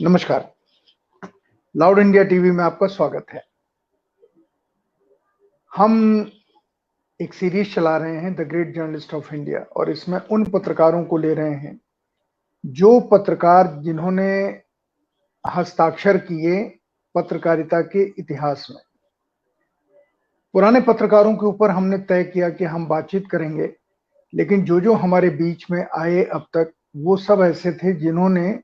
नमस्कार। Loud India TV में आपका स्वागत है। हम एक सीरीज चला रहे हैं the great journalist of India और इसमें उन पत्रकारों को ले रहे हैं जो पत्रकार जिन्होंने हस्ताक्षर किए पत्रकारिता के इतिहास में। पुराने पत्रकारों के ऊपर हमने तय किया कि हम बातचीत करेंगे, लेकिन जो हमारे बीच में आए अब तक वो सब ऐसे थे जिन्होंने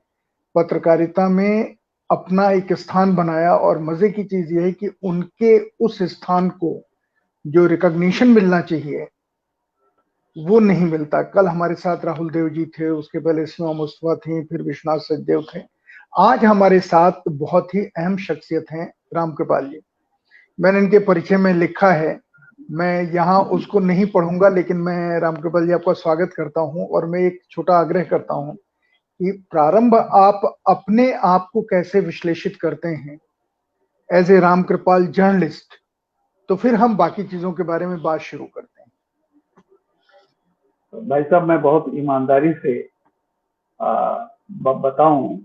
पत्रकारिता में अपना एक स्थान बनाया। और मजे की चीज यह है कि उनके उस स्थान को जो रिकॉग्निशन मिलना चाहिए वो नहीं मिलता। कल हमारे साथ राहुल देव जी थे, उसके पहले सीमा मुस्तफा थी, फिर विश्वनाथ सचदेव थे। आज हमारे साथ बहुत ही अहम शख्सियत हैं राम कृपाल जी। मैंने इनके परिचय में लिखा है, मैं यहाँ उसको नहीं पढ़ूंगा, लेकिन मैं राम कृपाल जी आपका स्वागत करता हूँ और मैं एक छोटा आग्रह करता हूँ कि प्रारंभ आप अपने आप को कैसे विश्लेषित करते हैं as a Ram Kripal journalist, तो फिर हम बाकी चीजों के बारे में बात शुरू करते हैं। भाई साहब, मैं बहुत ईमानदारी से बताऊं,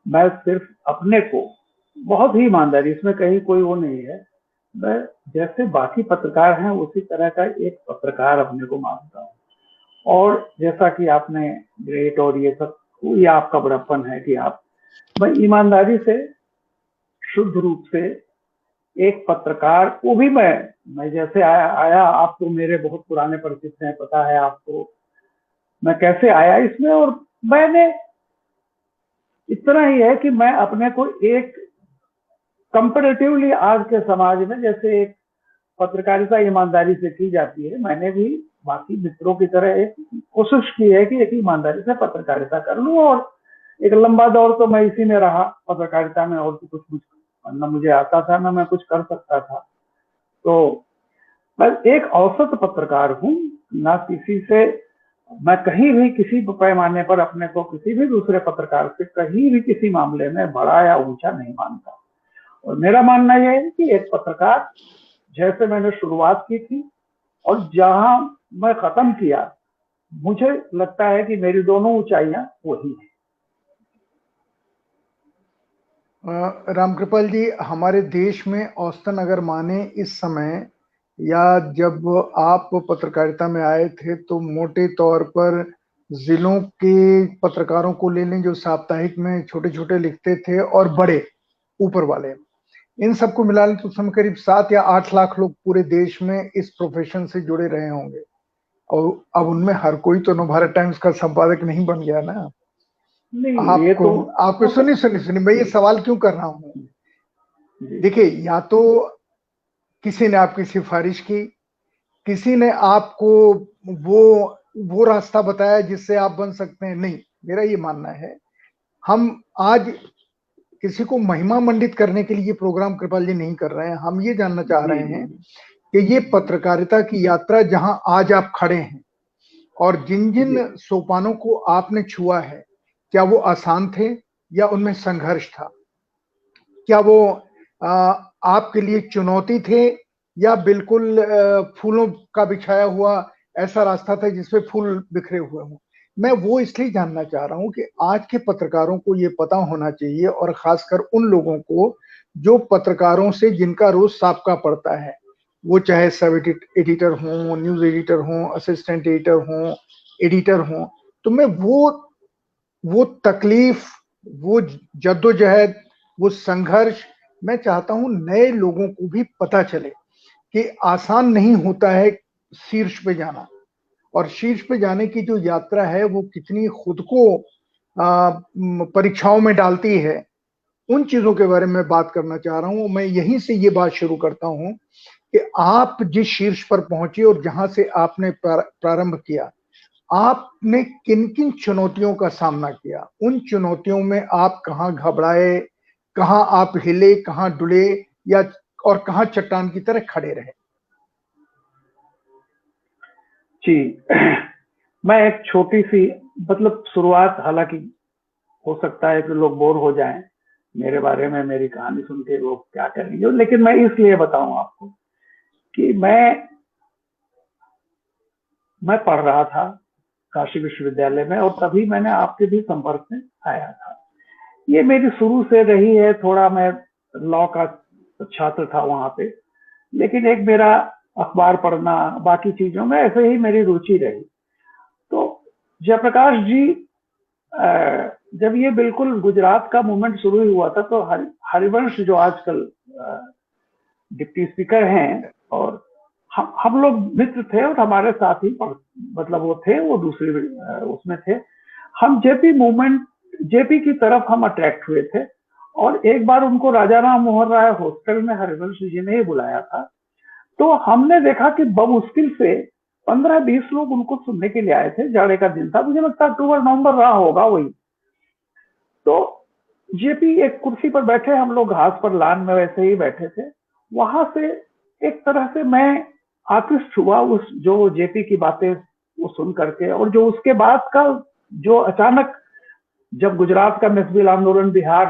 मैं सिर्फ अपने को बहुत ही ईमानदारी, इसमें कहीं कोई वो नहीं है, मैं जैसे बाकी पत्रकार हैं उसी तरह का एक पत्रकार अपने को मानता हूँ। और जैसा कि आपने ग्रेट और ये सब, ये आपका बड़प्पन है कि आप, मैं ईमानदारी से शुद्ध रूप से एक पत्रकार को भी मैं जैसे आया आप तो मेरे बहुत पुराने परिचित हैं, पता है आपको मैं कैसे आया इसमें। और मैंने इतना ही है कि मैं अपने को एक कंपैरेटिवली आज के समाज में जैसे एक पत्रकारिता ईमानदारी से की जाती है, मैंने भी बाकी मित्रों की तरह एक कोशिश की है कि एक ईमानदारी से पत्रकारिता कर लूं। और एक लंबा दौर तो मैं इसी में रहा पत्रकारिता में, और तो कुछ ना मुझे आता था ना मैं कुछ कर सकता था। तो मैं एक औसत पत्रकार हूँ, ना किसी से, मैं कहीं भी किसी पैमाने पर अपने को किसी भी दूसरे पत्रकार से कहीं भी किसी मामले में बड़ा या ऊंचा नहीं मानता। और मेरा मानना यह है कि एक पत्रकार जैसे मैंने शुरुआत की थी और जहां मैं खत्म किया, मुझे लगता है कि मेरी दोनों ऊंचाइयां वही है। रामकृपाल जी, हमारे देश में औसतन अगर माने इस समय या जब आप पत्रकारिता में आए थे, तो मोटे तौर पर जिलों के पत्रकारों को ले लें जो साप्ताहिक में छोटे छोटे लिखते थे और बड़े ऊपर वाले, इन सबको मिला लें तो उस समय करीब 7 या 8 लाख लोग पूरे देश में इस प्रोफेशन से जुड़े रहे होंगे। और अब उनमें हर कोई तो नवभारत टाइम्स का संपादक नहीं बन गया ना। नहीं, ये तो आपको सुनिए मैं ये सवाल क्यों कर रहा हूँ। देखिए, या तो किसी ने आपकी सिफारिश की, किसी ने आपको वो रास्ता बताया जिससे आप बन सकते हैं। नहीं, मेरा ये मानना है, हम आज किसी को महिमा मंडित करने के लिए ये प्रोग्राम कृपाल जी नहीं कर रहे हैं। हम ये जानना चाह रहे हैं कि ये पत्रकारिता की यात्रा जहां आज आप खड़े हैं और जिन जिन सोपानों को आपने छुआ है, क्या वो आसान थे या उनमें संघर्ष था? क्या वो आपके लिए चुनौती थे या बिल्कुल फूलों का बिछाया हुआ ऐसा रास्ता था जिसपे फूल बिखरे हुए हों? मैं वो इसलिए जानना चाह रहा हूं कि आज के पत्रकारों को ये पता होना चाहिए, और खासकर उन लोगों को जो पत्रकारों से जिनका रोज साबका पड़ता है, वो चाहे सब एडिटर हों, न्यूज एडिटर हों, असिस्टेंट एडिटर हों, एडिटर हों। तो मैं वो तकलीफ, वो जद्दोजहद, वो संघर्ष मैं चाहता हूं नए लोगों को भी पता चले कि आसान नहीं होता है शीर्ष पे जाना, और शीर्ष पे जाने की जो यात्रा है वो कितनी खुद को परीक्षाओं में डालती है। उन चीजों के बारे में बात करना चाह रहा हूं। मैं यहीं से ये बात शुरू करता हूं कि आप जिस शीर्ष पर पहुंचे और जहां से आपने प्रारंभ किया, आपने किन किन चुनौतियों का सामना किया? उन चुनौतियों में आप कहां घबराए, कहां आप हिले, कहां डुले, या और कहां चट्टान की तरह खड़े रहे? जी, मैं एक छोटी सी, मतलब शुरुआत, हालांकि हो सकता है कि लोग बोर हो जाएं मेरे बारे में, मेरी कहानी सुन के लोग क्या करेंगे, लेकिन मैं इसलिए बताऊं आपको कि मैं पढ़ रहा था काशी विश्वविद्यालय में और तभी मैंने आपके भी संपर्क में आया था। ये मेरी शुरू से रही है। थोड़ा मैं लॉ का छात्र था वहां पे, लेकिन एक मेरा अखबार पढ़ना, बाकी चीजों में ऐसे ही मेरी रुचि रही। तो जयप्रकाश जी, जब ये बिल्कुल गुजरात का मूवमेंट शुरू हुआ था, तो हरिवंश जो आजकल डिप्टी स्पीकर हैं, और हम लोग मित्र थे और हमारे साथ ही मतलब वो थे, वो दूसरी उसमें थे। हम जेपी मूवमेंट, जेपी की तरफ हम अट्रैक्ट हुए थे। और एक बार उनको राजा राम मोहन राय हॉस्टल में हरिवंश जी ने ही बुलाया था। तो हमने देखा कि बमुश्किल से 15-20 लोग उनको सुनने के लिए आए थे। जाड़े का दिन था, मुझे लगता है अक्टूबर नवंबर रहा होगा वही। तो जेपी एक कुर्सी पर बैठे, हम लोग घास पर लान में वैसे ही बैठे थे। वहां से एक तरह से मैं आकृष्ट हुआ उस जो जेपी की बातें वो सुन करके, और जो उसके बाद का जो अचानक जब गुजरात का नस्बील आंदोलन बिहार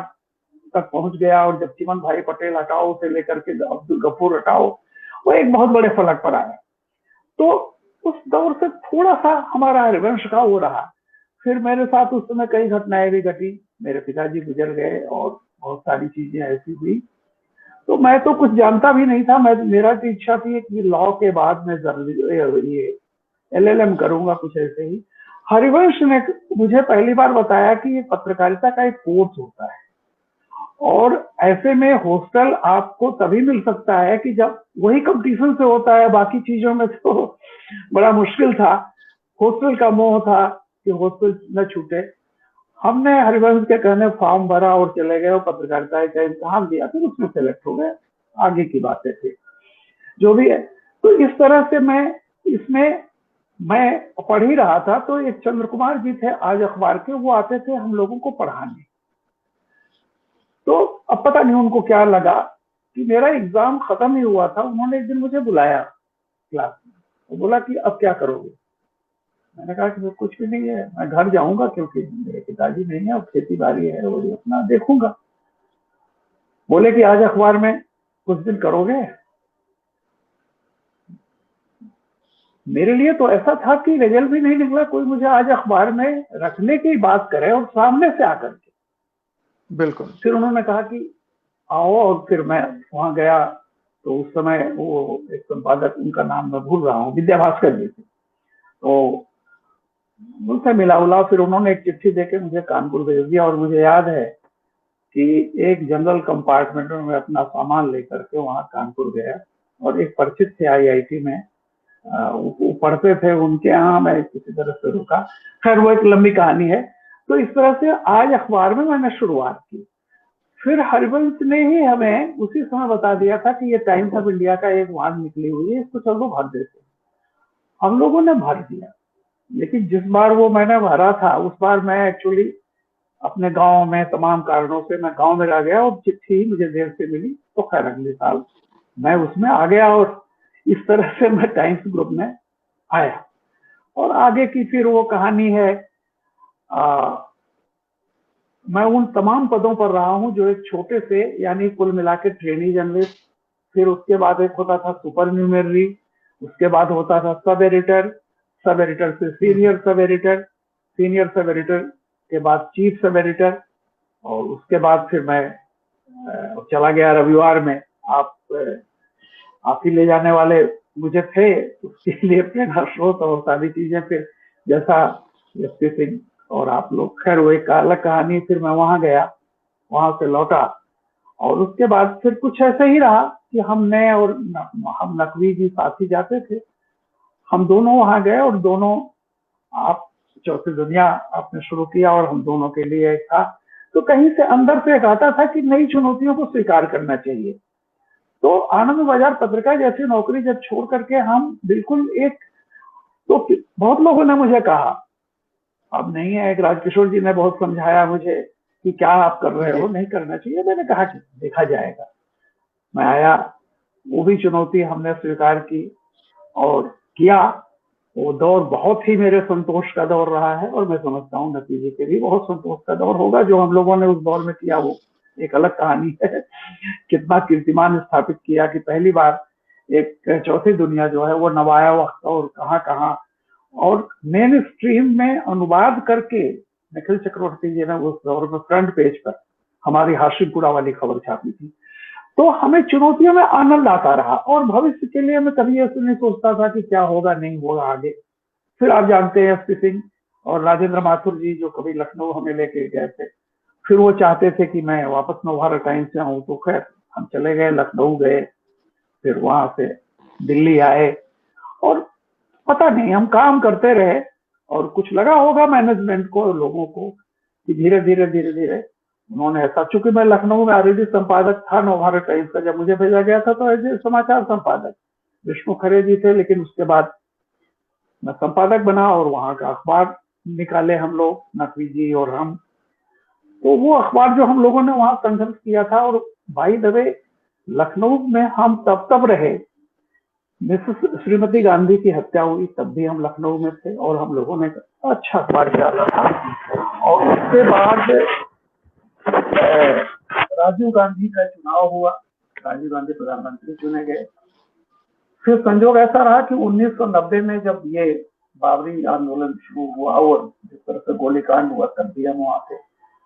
तक पहुंच गया, और जब चिमन भाई पटेल हटाओ से लेकर के अब्दुल गफूर हटाओ, वो एक बहुत बड़े फलक पर आया। तो उस दौर से थोड़ा सा हमारा हरिवंश का हो रहा। फिर मेरे साथ उस समय कई घटनाएं भी घटी, मेरे पिताजी गुजर गए और बहुत सारी चीजें ऐसी हुई। तो मैं तो कुछ जानता भी नहीं था। मेरा तो इच्छा थी कि लॉ के बाद मैं ये एलएलएम करूंगा, कुछ ऐसे ही। हरिवंश ने मुझे पहली बार बताया कि ये पत्रकारिता का एक कोर्स होता है, और ऐसे में हॉस्टल आपको तभी मिल सकता है कि जब वही कंपटीशन से होता है। बाकी चीजों में तो बड़ा मुश्किल था। हॉस्टल का मोह था कि हॉस्टल न छूटे। हमने हरिवंश के कहने फॉर्म भरा और चले गए, और पत्रकारिता का इम्तिहान दिया, फिर उसमें सेलेक्ट हो गए। आगे की बातें थी, जो भी है। तो इस तरह से मैं पढ़ ही रहा था। तो एक चंद्र कुमार जी थे आज अखबार के, वो आते थे हम लोगों को पढ़ाने। तो अब पता नहीं उनको क्या लगा कि मेरा एग्जाम खत्म ही हुआ था, उन्होंने एक दिन मुझे बुलाया क्लास में, वो बोला कि अब क्या करोगे। मैंने कहा कि कुछ भी नहीं है, मैं घर जाऊंगा क्योंकि मेरे पिताजी नहीं है और खेती बाड़ी है, वो अपना देखूंगा। बोले कि आज अखबार में कुछ दिन करोगे। मेरे लिए तो ऐसा था कि रिजल्ट भी नहीं निकला, कोई मुझे आज अखबार में रखने की बात करे और सामने से आकर के। बिल्कुल। फिर उन्होंने कहा कि आओ, और फिर मैं वहां गया। तो उस समय वो एक संपादक, उनका नाम मैं भूल रहा हूँ, विद्या भास्कर जी थे। तो उनसे मिला उला, फिर उन्होंने एक चिट्ठी देके मुझे कानपुर भेज दिया। और मुझे याद है कि एक जनरल कंपार्टमेंट में मैं अपना सामान लेकर के वहां कानपुर गया, और एक परिचित थे आईआईटी में, वो पढ़ते थे, उनके यहाँ मैं किसी तरह से रुका। खैर वो एक लंबी कहानी है। तो इस तरह से आज अखबार में मैंने शुरुआत की। फिर हरिवंश ने ही हमें उसी समय बता दिया था कि ये टाइम्स ऑफ इंडिया का एक वार्ड निकली हुई है, इसको चलो भर देते। हम लोगों ने भर दिया। लेकिन जिस बार वो मैंने भरा था, उस बार मैं एक्चुअली अपने गांव में तमाम कारणों से मैं गांव में रह गया, और चिट्ठी मुझे देर से मिली। तो खैर अगले साल मैं उसमें आ गया, और इस तरह से मैं टाइम्स ग्रुप में आया। और आगे की फिर वो कहानी है। मैं उन तमाम पदों पर रहा हूं जो एक छोटे से, यानी कुल मिला के ट्रेनी जर्नलिस्ट, फिर उसके बाद एक होता था सुपर न्यूमेररी, उसके बाद होता था सब एडिटर, सब एडिटर से senior sub editor, senior sub editor के बाद चीफ सब एडिटर, और उसके बाद फिर मैं चला गया रविवार में। आप ही ले जाने वाले मुझे थे, उसके लिए प्रेरणा स्रोत और सारी चीजें। फिर जैसा एसपी सिंह और आप लोग, खैर वो एक अलग कहानी। फिर मैं वहां गया, वहां से लौटा, और उसके बाद फिर कुछ ऐसे ही रहा कि हमने, और हम नकवी जी साथ ही जाते थे, हम दोनों वहां गए, और दोनों, आप चौथी दुनिया आपने शुरू किया, और हम दोनों के लिए एक था। तो कहीं से अंदर से एक आता था कि नई चुनौतियों को स्वीकार करना चाहिए। तो आनंद बाजार पत्रिका जैसी नौकरी जब छोड़ करके हम बिल्कुल एक, तो बहुत लोगों ने मुझे कहा, अब नहीं है, एक राजकिशोर जी ने बहुत समझाया मुझे कि क्या आप कर रहे हो, नहीं करना चाहिए। मैंने कहा कि देखा जाएगा। मैं आया, वो भी चुनौती हमने स्वीकार की और किया। वो दौर बहुत ही मेरे संतोष का दौर रहा है, और मैं समझता हूँ नतीजे के भी बहुत संतोष का दौर होगा। जो हम लोगों ने उस दौर में किया वो एक अलग कहानी है। कितना कीर्तिमान स्थापित किया कि पहली बार एक चौथी दुनिया जो है वो नवाया वक्त, और कहाँ कहाँ, और मेन स्ट्रीम में अनुवाद करके निखिल चक्रवर्ती जी ने उस दौर में फ्रंट पेज पर हमारी हाशिमपुरा वाली खबर छापी थी। तो हमें चुनौतियों में आनंद आता रहा, और भविष्य के लिए मैं कभी ऐसे नहीं सोचता था कि क्या होगा नहीं होगा आगे। फिर आप जानते हैं एसपी सिंह और राजेंद्र माथुर जी जो कभी लखनऊ हमें लेके गए थे, फिर वो चाहते थे कि मैं वापस नवभारत टाइम्स से आऊँ, तो खैर हम चले गए, लखनऊ गए, फिर वहां से दिल्ली आए, और पता नहीं हम काम करते रहे, और कुछ लगा होगा मैनेजमेंट को, लोगों को, कि धीरे धीरे धीरे धीरे उन्होंने ऐसा, चूंकि मैं लखनऊ में ऑलरेडी संपादक था नवभारत टाइम्स का, जब मुझे भेजा गया था तो एज समाचार संपादक विष्णु खरे जी थे, लेकिन उसके बाद मैं संपादक बना और वहां का अखबार निकाले हम लोग, नकवी जी और हम। तो वो अखबार जो हम लोगों ने वहां संघर्ष किया था, और भाई दबे लखनऊ में हम तब रहे, मिसेस श्रीमती गांधी की हत्या हुई तब भी हम लखनऊ में थे, और हम लोगों ने अच्छा अखबार डाला था। और उसके बाद राजीव गांधी का चुनाव हुआ, राजीव गांधी प्रधानमंत्री चुने गए। फिर संजोग ऐसा रहा कि 1990 में जब ये बाबरी आंदोलन शुरू हुआ और जिस तरह से गोलीकांड हुआ, तब भी हम वहां थे।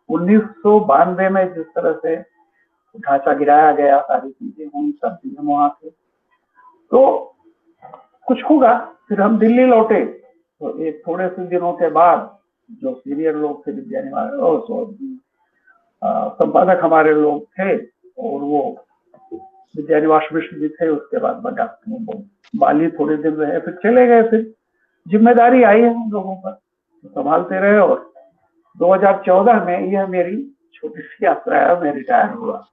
1992 में जिस तरह से ढांचा गिराया गया, सारी चीजें हुई, तब भी हम वहां थे। तो कुछ होगा, फिर हम दिल्ली लौटे, तो एक थोड़े से दिनों के बाद जो सीनियर लोग थे, संपादक हमारे लोग थे, और वो विद्यानिवास मिश्र जी थे, उसके बाद डॉक्टर बाली थोड़े दिन रहे, फिर चले गए। फिर जिम्मेदारी आई है हम लोगों पर, तो संभालते रहे, और 2014 में यह मेरी छोटी सी यात्रा है, मैं रिटायर हुआ।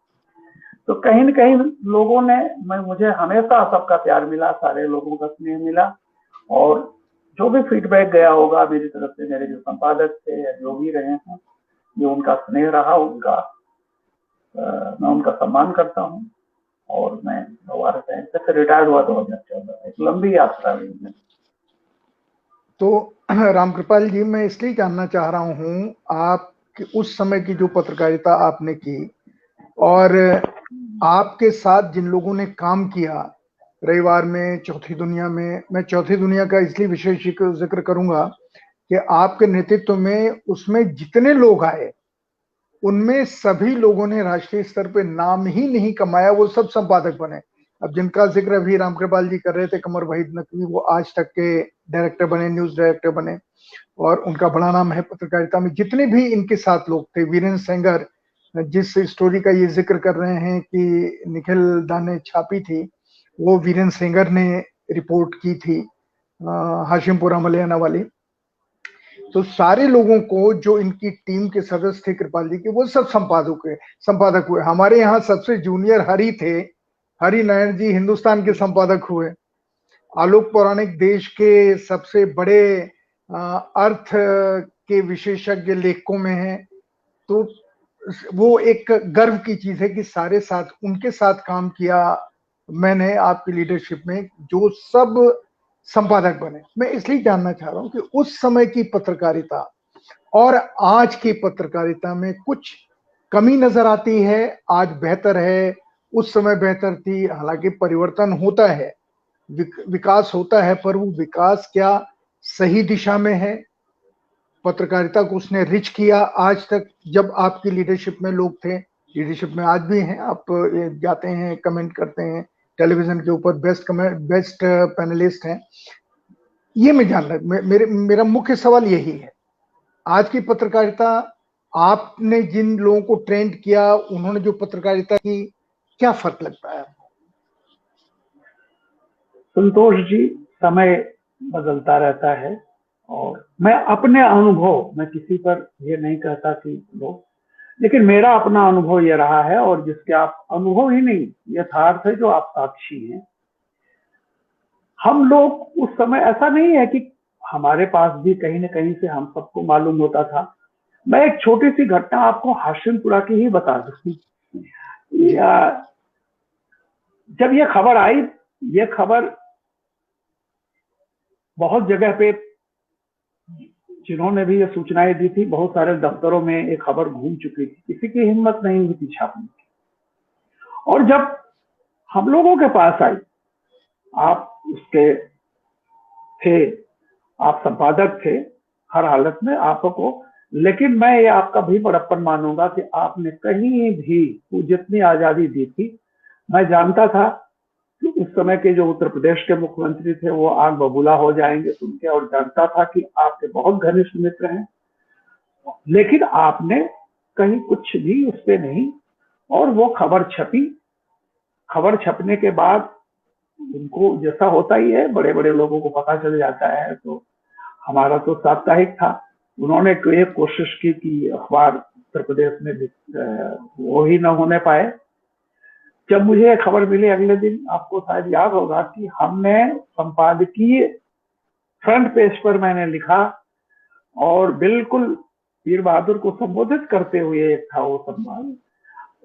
तो कहीं न कहीं लोगों ने, मुझे हमेशा सबका प्यार मिला, सारे लोगों का स्नेह मिला, और जो भी फीडबैक गया होगा मेरी तरफ से, मेरे जो संपादक थे या जो भी रहे हैं, जो उनका स्नेह रहा, मैं उनका सम्मान करता हूँ। और मैं नवभारत टाइम्स से रिटायर हुआ 2014, एक लंबी यात्रा रही है। तो रामकृपाल जी, मैं इसलिए जानना चाह रहा हूँ, आप उस समय की जो पत्रकारिता आपने की, और आपके साथ जिन लोगों ने काम किया रविवार में, चौथी दुनिया में, मैं चौथी दुनिया का इसलिए विशेष जिक्र करूंगा कि आपके नेतृत्व में उसमें जितने लोग आए, उनमें सभी लोगों ने राष्ट्रीय स्तर पे नाम ही नहीं कमाया, वो सब संपादक बने। अब जिनका जिक्र अभी रामकृपाल जी कर रहे थे, कमर वहीद नकवी, वो आज तक के डायरेक्टर बने, न्यूज डायरेक्टर बने, और उनका बड़ा नाम है पत्रकारिता में। जितने भी इनके साथ लोग थे, वीरेंद्र सेंगर, जिस स्टोरी का ये जिक्र कर रहे हैं कि निखिल दा ने छापी थी, वो वीरेंद्र सेंगर ने रिपोर्ट की थी, हाशिमपुरा मलियाना वाली। तो सारे लोगों को, जो इनकी टीम के सदस्य थे कृपाल जी के, वो सब संपादक हुए। हमारे यहाँ सबसे जूनियर हरि थे, हरि नारायण जी हिंदुस्तान के संपादक हुए। आलोक पौराणिक देश के सबसे बड़े अर्थ के विशेषज्ञ लेखकों में हैं। तो वो एक गर्व की चीज है कि सारे साथ, उनके साथ काम किया मैंने आपकी लीडरशिप में, जो सब संपादक बने। मैं इसलिए जानना चाह रहा हूं कि उस समय की पत्रकारिता और आज की पत्रकारिता में कुछ कमी नजर आती है, आज बेहतर है, उस समय बेहतर थी? हालांकि परिवर्तन होता है, विकास होता है, पर वो विकास क्या सही दिशा में है? पत्रकारिता को उसने रिच किया आज तक, जब आपकी लीडरशिप में लोग थे, लीडरशिप में आज भी हैं, आप जाते हैं, कमेंट करते हैं टेलीविजन के ऊपर, बेस्ट पैनलिस्ट हैं। ये मैं जानना, मेरा मुख्य सवाल यही है, आज की पत्रकारिता, आपने जिन लोगों को ट्रेंड किया, उन्होंने जो पत्रकारिता की, क्या फर्क लगता है? संतोष जी, समय बदलता रहता है, और मैं अपने अनुभव, मैं किसी पर ये नहीं कहता कि लोग, लेकिन मेरा अपना अनुभव ये रहा है, और जिसके आप अनुभव ही नहीं, यथार्थ है जो आप साक्षी हैं। हम लोग उस समय, ऐसा नहीं है कि हमारे पास भी कहीं न कहीं से हम सबको मालूम होता था। मैं एक छोटी सी घटना आपको हाशिमपुरा की ही बता दूं। जब ये खबर आई, ये खबर बहुत जगह पे, जिन्होंने भी ये सूचनाएं दी थी, बहुत सारे दफ्तरों में ये खबर घूम चुकी थी, किसी की हिम्मत नहीं हुई थी छापने की। और जब हम लोगों के पास आई, आप उसके थे, आप संपादक थे, हर हालत में आपको लेकिन मैं ये आपका भी बड़प्पन मानूंगा कि आपने कहीं भी वो जितनी आजादी दी थी, मैं जानता था कि उस समय के जो उत्तर प्रदेश के मुख्यमंत्री थे वो आग बबूला हो जाएंगे सुन के, और जानता था कि आपके बहुत घनिष्ठ मित्र हैं, लेकिन आपने कहीं कुछ भी उस पे नहीं। और वो खबर छपी, खबर छपने के बाद उनको जैसा होता ही है, बड़े बड़े लोगों को पता चल जाता है। तो हमारा तो साप्ताहिक था, उन्होंने एक कोशिश की कि अखबार उत्तर प्रदेश में वो ही न होने पाए। जब मुझे ये खबर मिली अगले दिन, आपको शायद याद होगा कि हमने संपादकीय फ्रंट पेज पर मैंने लिखा, और बिल्कुल वीर बहादुर को संबोधित करते हुए एक था वो संवाद,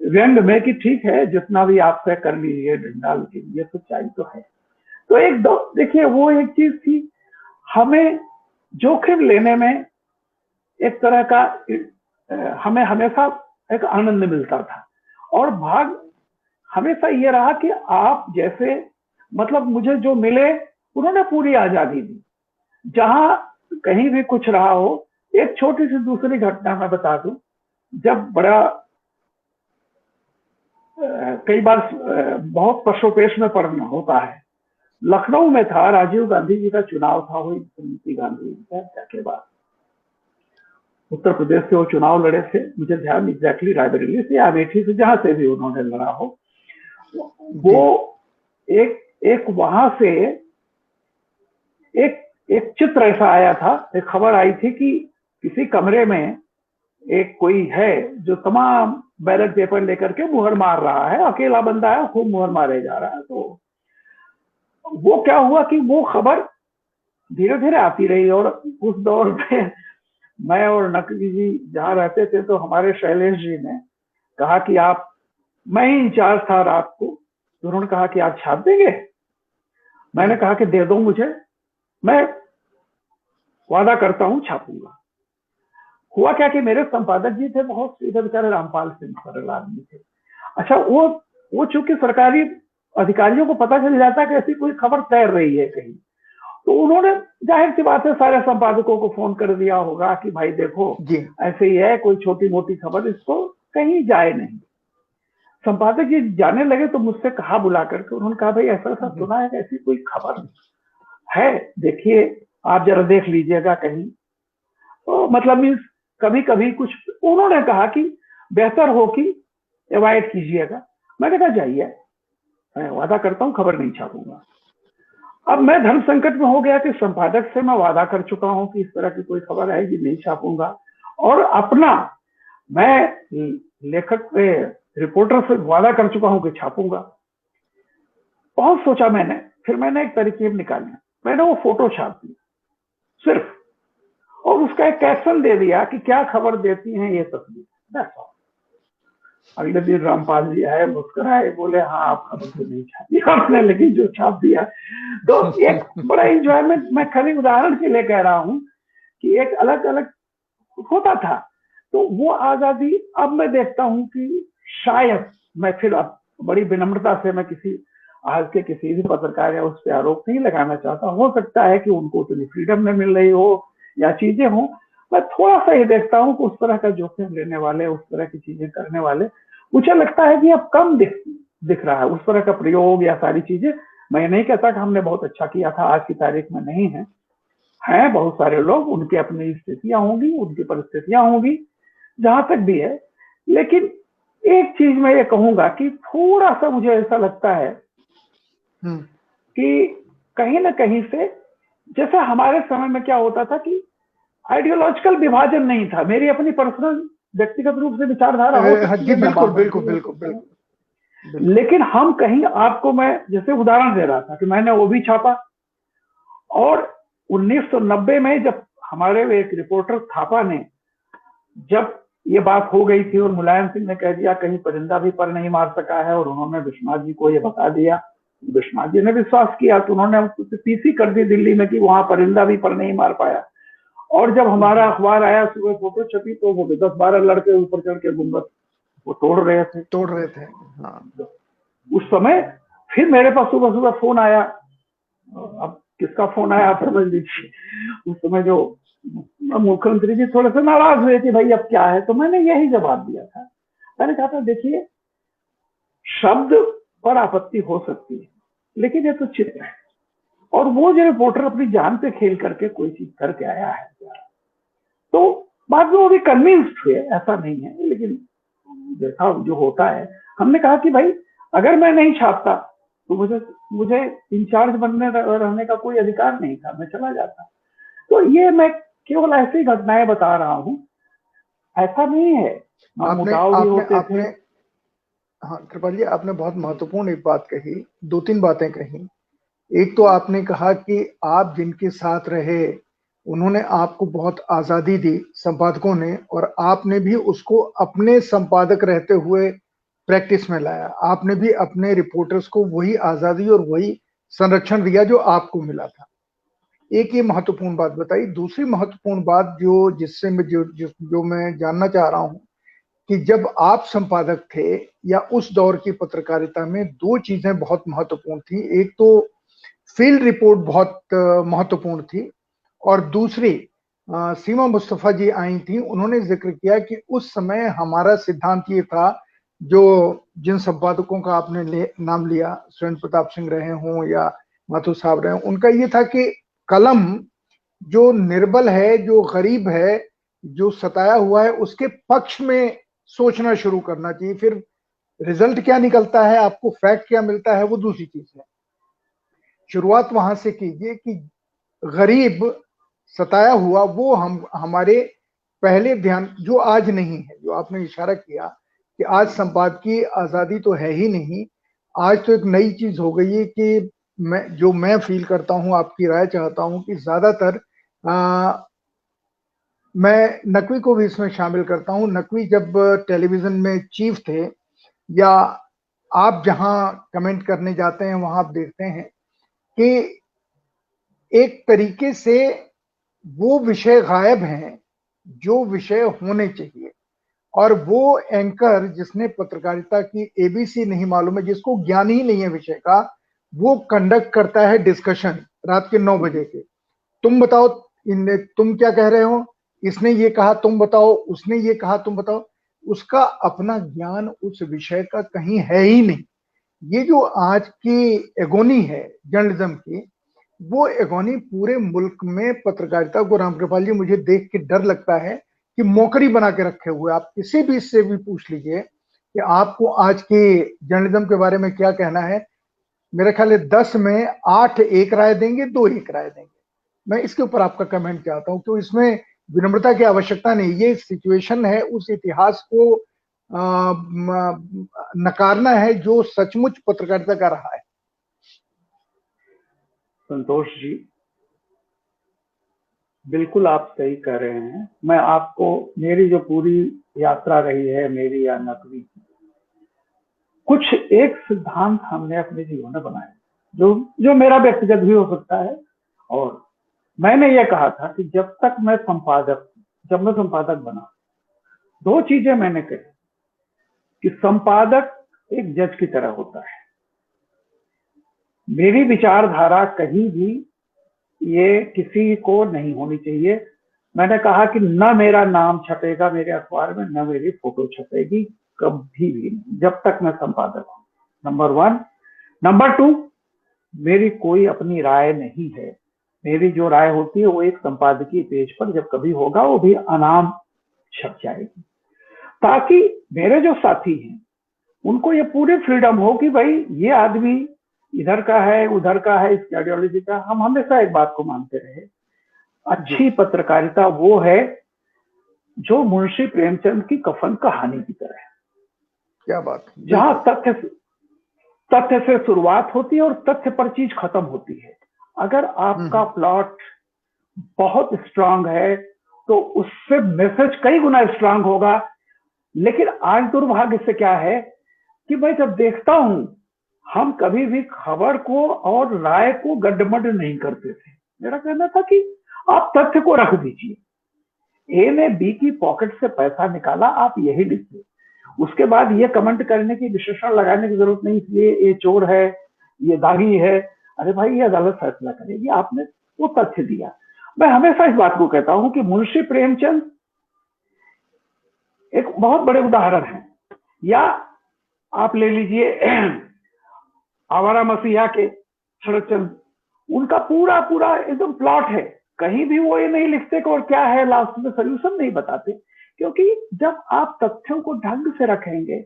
व्यंग में कि ठीक है जितना भी आपसे कर लीजिए डंडा, लेकिन ये सच्चाई तो है। तो एक देखिए वो एक चीज थी, हमें जोखिम लेने में एक तरह का हमें हमेशा एक आनंद मिलता था, और भाग हमेशा ये रहा कि आप जैसे, मतलब मुझे जो मिले उन्होंने पूरी आजादी दी, जहां कहीं भी कुछ रहा हो। एक छोटी सी दूसरी घटना मैं बता दूं, जब बड़ा कई बार बहुत पशोपेश में पड़ना होता है, लखनऊ में था, राजीव गांधी जी का चुनाव था, वही गांधी के बाद उत्तर प्रदेश से वो चुनाव लड़े थे, मुझे ध्यान एग्जैक्टली रायबरेली से या अमेठी से, जहां से भी उन्होंने लड़ा हो। वो एक वहां से एक चित्र ऐसा आया था, एक खबर आई थी कि किसी कमरे में एक कोई है जो तमाम बैलेट पेपर लेकर के मुहर मार रहा है, अकेला बंदा है, खूब मुहर मारे जा रहा है। तो वो क्या हुआ कि वो खबर धीरे धीरे आती रही, और उस दौर में मैं और नकवी जी जहाँ रहते थे, तो हमारे शैलेश जी ने कहा कि आप, मैं ही इंचार्ज था रात को, तो उन्होंने कहा कि आप छाप देंगे। मैंने कहा कि दे दो मुझे, मैं वादा करता हूँ छापूंगा। हुआ क्या कि मेरे संपादक जी थे बहुत सीधे बेचारे, रामपाल सिंह सरल आदमी थे। अच्छा, वो चूंकि सरकारी अधिकारियों को पता चल जाता है कि ऐसी कोई खबर तैर रही है कहीं, तो उन्होंने जाहिर सी बात है सारे संपादकों को फोन कर दिया होगा कि भाई देखो ऐसे ही है, कोई छोटी मोटी खबर, इसको कहीं जाए नहीं। संपादक जी जाने लगे तो मुझसे कहा बुला करके, उन्होंने कहा भाई ऐसा ऐसा सुना है, ऐसी कोई खबर है, देखिए आप जरा देख लीजिएगा कहीं। तो मतलब मीन्स कभी कभी कुछ, उन्होंने कहा कि बेहतर हो कि अवॉइड कीजिएगा। मैंने कहा जाइए, मैं वादा करता हूँ खबर नहीं छापूंगा। अब मैं धर्म संकट में हो गया कि संपादक से मैं वादा कर चुका हूं कि इस तरह की कोई खबर आएगी नहीं छापूंगा, और अपना मैं लेखक रिपोर्टर से वादा कर चुका हूं कि छापूंगा। बहुत सोचा मैंने, फिर मैंने एक तरकीब निकाली, मैंने वो फोटो छाप दी सिर्फ, और उसका एक कैप्शन दे दिया कि क्या खबर देती हैं ये तस्वीर। अगले दिन रामपाल जी आए, मुस्कुराए, बोले हाँ आप खबर तो नहीं छापी आपने, लेकिन जो छाप दिया। तो एक बड़ा इंजॉयमेंट, मैं खाली उदाहरण के लिए कह रहा हूँ कि एक अलग अलग होता था। तो वो आजादी अब मैं देखता हूँ कि शायद, मैं फिर अब बड़ी विनम्रता से मैं किसी आज के किसी भी पत्रकार या उस पर आरोप नहीं लगाना चाहता, हो सकता है कि उनको उतनी फ्रीडम न मिल रही हो या चीजें हो। मैं थोड़ा सा ये देखता हूँ कि उस तरह का जोखिम लेने वाले, उस तरह की चीजें करने वाले, मुझे लगता है कि अब कम दिख रहा है उस तरह का प्रयोग या सारी चीजें। मैं नहीं कहता कि हमने बहुत अच्छा किया था, आज की तारीख में नहीं है, हैं बहुत सारे लोग, उनकी अपनी स्थितियां होंगी, उनकी परिस्थितियां होंगी, जहां तक भी है। लेकिन एक चीज मैं ये कहूंगा कि थोड़ा सा मुझे ऐसा लगता है कि कहीं ना कहीं से, जैसे हमारे समय में क्या होता था कि आइडियोलॉजिकल विभाजन नहीं था, मेरी अपनी पर्सनल व्यक्तिगत रूप से विचारधारा हो सकती है, बिल्कुल बिल्कुल बिल्कुल बिल्कुल। लेकिन हम कहीं, आपको मैं जैसे उदाहरण दे रहा था कि मैंने वो भी छापा, और 1990 में जब हमारे एक रिपोर्टर थापा ने, जब ये बात हो गई थी और मुलायम सिंह ने कह दिया कहीं परिंदा भी पर नहीं मार सका है, और उन्होंने विश्वनाथ जी को ये बता दिया, विश्वनाथ जी ने विश्वास किया, तो उन्होंने पीसी कर दी दिल्ली में कि वहां परिंदा भी पर नहीं मार पाया। और जब हमारा अखबार आया, सुबह फोटो छपी, तो वो 10-12 लड़के ऊपर चढ़ के गुंबद वो तोड़ रहे थे। हाँ, उस समय फिर मेरे पास सुबह सुबह फोन आया, अब किसका फोन आया आप समझ लीजिए। उस समय जो मुख्यमंत्री जी थोड़े से नाराज हुए कि भाई अब क्या है, तो मैंने यही जवाब दिया था। मैंने कहा था देखिए, शब्द पर आपत्ति हो सकती है, लेकिन ये तो चित्र है, और वो जो रिपोर्टर अपनी जान पे खेल करके कोई चीज करके आया है, तो बाद में वो भी कन्विंस्ड हुए, ऐसा नहीं है, लेकिन जैसा जो होता है, हमने कहा कि भाई अगर मैं नहीं छापता तो मुझे मुझे इंचार्ज बनने रहने का कोई अधिकार नहीं था, मैं चला जाता। तो ये मैं केवल ऐसी घटनाएं बता रहा हूँ, ऐसा नहीं है, आपने मनमुटाव भी आपने होते थे। आपने हाँ कृपाल जी, आपने बहुत महत्वपूर्ण एक बात कही, दो तीन बातें कही। एक तो आपने कहा कि आप जिनके साथ रहे उन्होंने आपको बहुत आजादी दी, संपादकों ने, और आपने भी उसको अपने संपादक रहते हुए प्रैक्टिस में लाया। आपने भी अपने रिपोर्टर्स को वही आजादी और वही संरक्षण दिया जो आपको मिला था। एक ये महत्वपूर्ण बात बताई। दूसरी महत्वपूर्ण बात जो जिससे मैं जो मैं जानना चाह रहा हूं कि जब आप संपादक थे या उस दौर की पत्रकारिता में, दो चीजें बहुत महत्वपूर्ण थी। एक तो फील्ड रिपोर्ट बहुत महत्वपूर्ण थी, और दूसरी सीमा मुस्तफा जी आई थी, उन्होंने जिक्र किया कि उस समय हमारा सिद्धांत ये था, जो जिन संपादकों का आपने नाम लिया, सुरेंद्र प्रताप सिंह रहे हों या माथुर साहब रहे हों, उनका ये था कि कलम जो निर्बल है, जो गरीब है, जो सताया हुआ है, उसके पक्ष में सोचना शुरू करना चाहिए। फिर रिजल्ट क्या निकलता है, आपको फैक्ट क्या मिलता है, वो दूसरी चीज है। शुरुआत वहां से कीजिए कि गरीब सताया हुआ वो हम हमारे पहले ध्यान, जो आज नहीं है, जो आपने इशारा किया कि आज संपादकीय आजादी तो है ही नहीं। आज तो एक नई चीज हो गई है कि मैं फील करता हूं, आपकी राय चाहता हूं कि ज्यादातर मैं नकवी को भी इसमें शामिल करता हूं। नकवी जब टेलीविजन में चीफ थे, या आप जहां कमेंट करने जाते हैं वहां आप देखते हैं कि एक तरीके से वो विषय गायब हैं जो विषय होने चाहिए। और वो एंकर जिसने पत्रकारिता की एबीसी नहीं मालूम है, जिसको ज्ञान ही नहीं है विषय का, वो कंडक्ट करता है डिस्कशन रात के 9 बजे के। तुम बताओ, तुम क्या कह रहे हो, इसने ये कहा तुम बताओ, उसने ये कहा तुम बताओ। उसका अपना ज्ञान उस विषय का कहीं है ही नहीं। ये जो आज की एगोनी है जर्नलिज्म की, वो एगोनी पूरे मुल्क में पत्रकारिता को, रामकृपाल जी, मुझे देख के डर लगता है कि मौकरी बना के रखे हुए। आप किसी भी इससे भी पूछ लीजिए कि आपको आज के जर्नलिज्म के बारे में क्या कहना है, मेरे ख्याल है 10 में 8 एक राय देंगे, 2 एक राय देंगे। मैं इसके ऊपर आपका कमेंट चाहता हूं, क्यों इसमें विनम्रता की आवश्यकता नहीं। ये सिचुएशन है, उस इतिहास को नकारना है जो सचमुच पत्रकारिता का रहा है। संतोष जी, बिल्कुल आप सही कह रहे हैं। मैं आपको, मेरी जो पूरी यात्रा रही है, मेरी या नकवी की, कुछ एक सिद्धांत हमने अपने जीवन में बनाए, जो जो मेरा व्यक्तिगत भी हो सकता है। और मैंने ये कहा था कि जब मैं संपादक बना, दो चीजें मैंने कही कि संपादक एक जज की तरह होता है। मेरी विचारधारा कहीं भी ये किसी को नहीं होनी चाहिए। मैंने कहा कि न मेरा नाम छपेगा मेरे अखबार में, न मेरी फोटो छपेगी, कभी भी नहीं, जब तक मैं संपादक हूं। नंबर 1। नंबर 2, मेरी कोई अपनी राय नहीं है। मेरी जो राय होती है वो एक संपादकीय पेज पर जब कभी होगा, वो भी अनाम छप जाएगी, ताकि मेरे जो साथी हैं उनको ये पूरी फ्रीडम हो कि भाई ये आदमी इधर का है, उधर का है, इसकी आइडियोलॉजी का। हम हमेशा एक बात को मानते रहे, अच्छी पत्रकारिता वो है जो मुंशी प्रेमचंद की कफन कहानी की तरह है। क्या बात, जहां तथ्य से शुरुआत होती है और तथ्य पर चीज खत्म होती है। अगर आपका प्लॉट बहुत स्ट्रांग है तो उससे मैसेज कई गुना स्ट्रांग होगा। लेकिन आज दुर्भाग्य से क्या है कि मैं जब देखता हूं, हम कभी भी खबर को और राय को गड्ढमड नहीं करते थे। मेरा कहना था कि आप तथ्य को रख दीजिए। ए ने बी की पॉकेट से पैसा निकाला, आप यही लिखिए। उसके बाद ये कमेंट करने की, विशेषण लगाने की जरूरत नहीं, इसलिए ये चोर है, ये दागी है। अरे भाई, ये अदालत फैसला करेगी, आपने वो तथ्य दिया। मैं हमेशा इस बात को कहता हूं कि मुंशी प्रेमचंद एक बहुत बड़े उदाहरण है, या आप ले लीजिए आवारा मसीहा के शरदचंद्र, उनका पूरा पूरा एकदम प्लॉट है, कहीं भी वो ये नहीं लिखते कि और क्या है, लास्ट में सोल्यूशन नहीं बताते, क्योंकि जब आप तथ्यों को ढंग से रखेंगे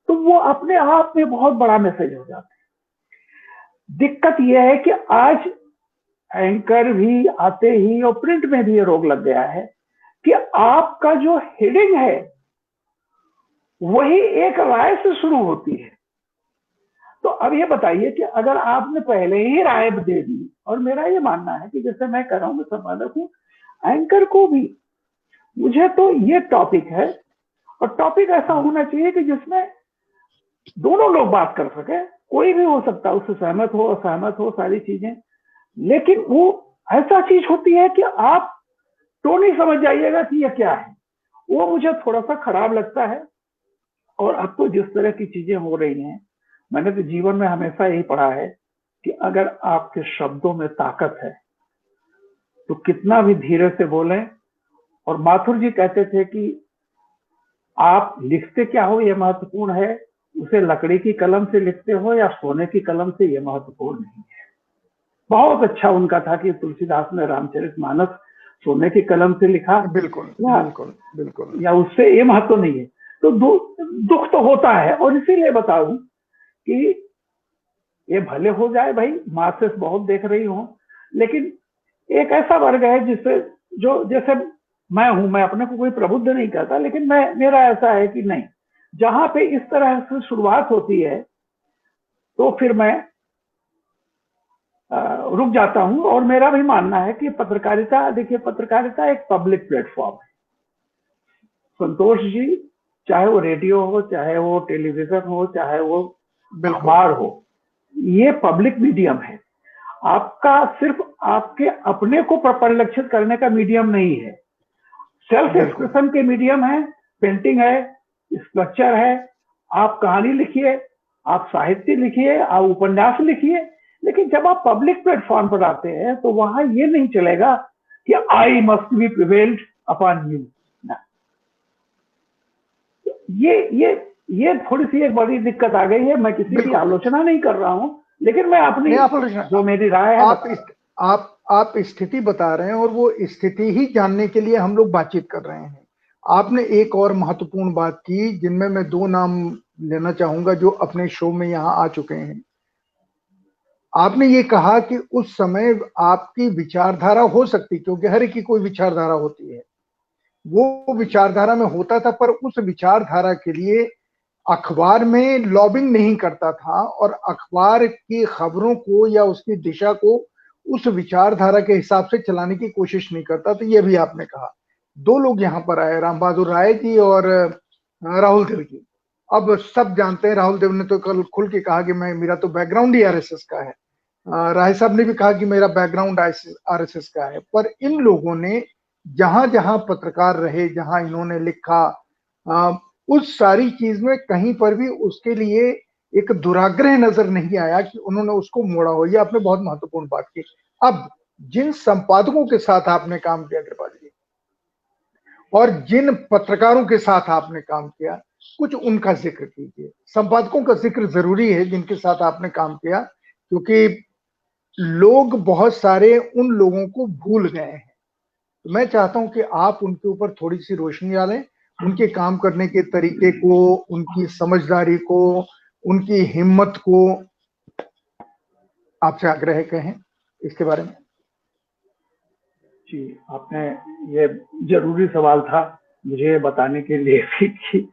तो वो अपने आप में बहुत बड़ा मैसेज हो जाता है। दिक्कत यह है कि आज एंकर भी आते ही और प्रिंट में भी ये रोग लग गया है कि आपका जो हेडिंग है वही एक राय से शुरू होती है। तो अब ये बताइए कि अगर आपने पहले ही राय दे दी, और मेरा ये मानना है कि जैसे मैं कर रहा हूं, मैं संपादक हूं, एंकर को भी मुझे तो ये टॉपिक है, और टॉपिक ऐसा होना चाहिए कि जिसमें दोनों लोग बात कर सके, कोई भी हो सकता है, उससे सहमत हो असहमत हो सारी चीजें, लेकिन वो ऐसा चीज होती है कि आप तो नहीं समझ जाइएगा कि ये क्या है। वो मुझे थोड़ा सा खराब लगता है। और अब तो जिस तरह की चीजें हो रही हैं, मैंने तो जीवन में हमेशा यही पढ़ा है कि अगर आपके शब्दों में ताकत है तो कितना भी धीरे से बोलें। और माथुर जी कहते थे कि आप लिखते क्या हो ये महत्वपूर्ण है, उसे लकड़ी की कलम से लिखते हो या सोने की कलम से, ये महत्वपूर्ण नहीं है। बहुत अच्छा उनका था कि तुलसीदास ने रामचरितमानस सोने की कलम से लिखा, बिल्कुल या बिल्कुल बिल्कुल, या उससे, ये महत्व नहीं है। तो दुख तो होता है, और इसीलिए बताऊं कि ये भले हो जाए भाई, मासेस बहुत देख रही हूं, लेकिन एक ऐसा वर्ग है जिससे, जो जैसे मैं हूं, मैं अपने को कोई प्रबुद्ध नहीं कहता, लेकिन मेरा ऐसा है कि नहीं, जहां पे इस तरह से शुरुआत होती है तो फिर मैं रुक जाता हूं। और मेरा भी मानना है कि पत्रकारिता, देखिए पत्रकारिता एक पब्लिक प्लेटफॉर्म है। संतोष जी, चाहे वो रेडियो हो, चाहे वो टेलीविजन हो, चाहे वो अखबार हो, ये पब्लिक मीडियम है। आपका सिर्फ आपके अपने को परिलक्षित करने का मीडियम नहीं है, सेल्फ एक्सप्रेशन के मीडियम है। पेंटिंग है, स्कल्पचर है, आप कहानी लिखिए, आप साहित्य लिखिए, आप उपन्यास लिखिए, लेकिन जब आप पब्लिक प्लेटफॉर्म पर आते हैं तो वहां ये नहीं चलेगा कि I must be prevailed upon you. ये थोड़ी सी एक बड़ी दिक्कत आ गई है। मैं किसी की आलोचना नहीं कर रहा हूं, लेकिन मैं अपनी जो मेरी राय है, आप स्थिति बता रहे हैं, और वो स्थिति ही जानने के लिए हम लोग बातचीत कर रहे हैं। आपने एक और महत्वपूर्ण बात की, जिनमें मैं दो नाम लेना चाहूंगा जो अपने शो में यहाँ आ चुके हैं। आपने ये कहा कि उस समय आपकी विचारधारा हो सकती, क्योंकि हर एक की कोई विचारधारा होती है, वो विचारधारा में होता था, पर उस विचारधारा के लिए अखबार में लॉबिंग नहीं करता था, और अखबार की खबरों को या उसकी दिशा को उस विचारधारा के हिसाब से चलाने की कोशिश नहीं करता। तो ये भी आपने कहा। दो लोग यहाँ पर आए, राम बहादुर राय जी और राहुल देव जी। अब सब जानते हैं, राहुल देव ने तो कल खुल के कहा कि मेरा तो बैकग्राउंड ही आरएसएस का है। राय साहब ने भी कहा कि मेरा बैकग्राउंड आरएसएस का है। पर इन लोगों ने जहां जहां पत्रकार रहे, जहां इन्होंने लिखा, उस सारी चीज में कहीं पर भी उसके लिए एक दुराग्रह नजर नहीं आया कि उन्होंने उसको मोड़ा हो। ये आपने बहुत महत्वपूर्ण बात की। अब जिन संपादकों के साथ आपने काम किया कृपाल जी, और जिन पत्रकारों के साथ आपने काम किया, कुछ उनका जिक्र कीजिए। संपादकों का जिक्र जरूरी है जिनके साथ आपने काम किया, क्योंकि लोग बहुत सारे उन लोगों को भूल गए हैं। तो मैं चाहता हूं कि आप उनके ऊपर थोड़ी सी रोशनी डालें, उनके काम करने के तरीके को, उनकी समझदारी को, उनकी हिम्मत को। आपसे आग्रह कहें इसके बारे में। जी, आपने ये जरूरी सवाल था मुझे बताने के लिए भी कि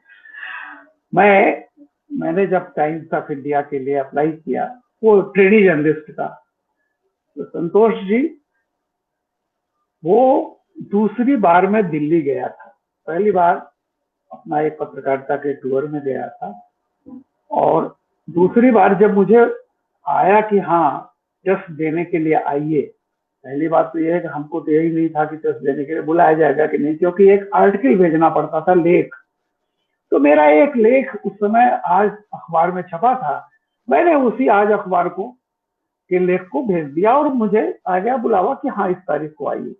मैंने जब टाइम्स ऑफ इंडिया के लिए अप्लाई किया, वो ट्रेनी जर्नलिस्ट था, तो संतोष जी, वो दूसरी बार मैं दिल्ली गया था। पहली बार अपना एक पत्रकारिता के टूर में गया था, और दूसरी बार जब मुझे आया कि हाँ टेस्ट देने के लिए आइए, पहली बात तो यह है कि हमको तो यही नहीं था कि टेस्ट देने के लिए बुलाया जाएगा कि नहीं, क्योंकि एक आर्टिकल भेजना पड़ता था, लेख। तो मेरा एक लेख उस समय आज अखबार में छपा था, मैंने उसी आज अखबार को के लेख को भेज दिया, और मुझे आ गया बुलावा कि हाँ इस तारीख को आइए।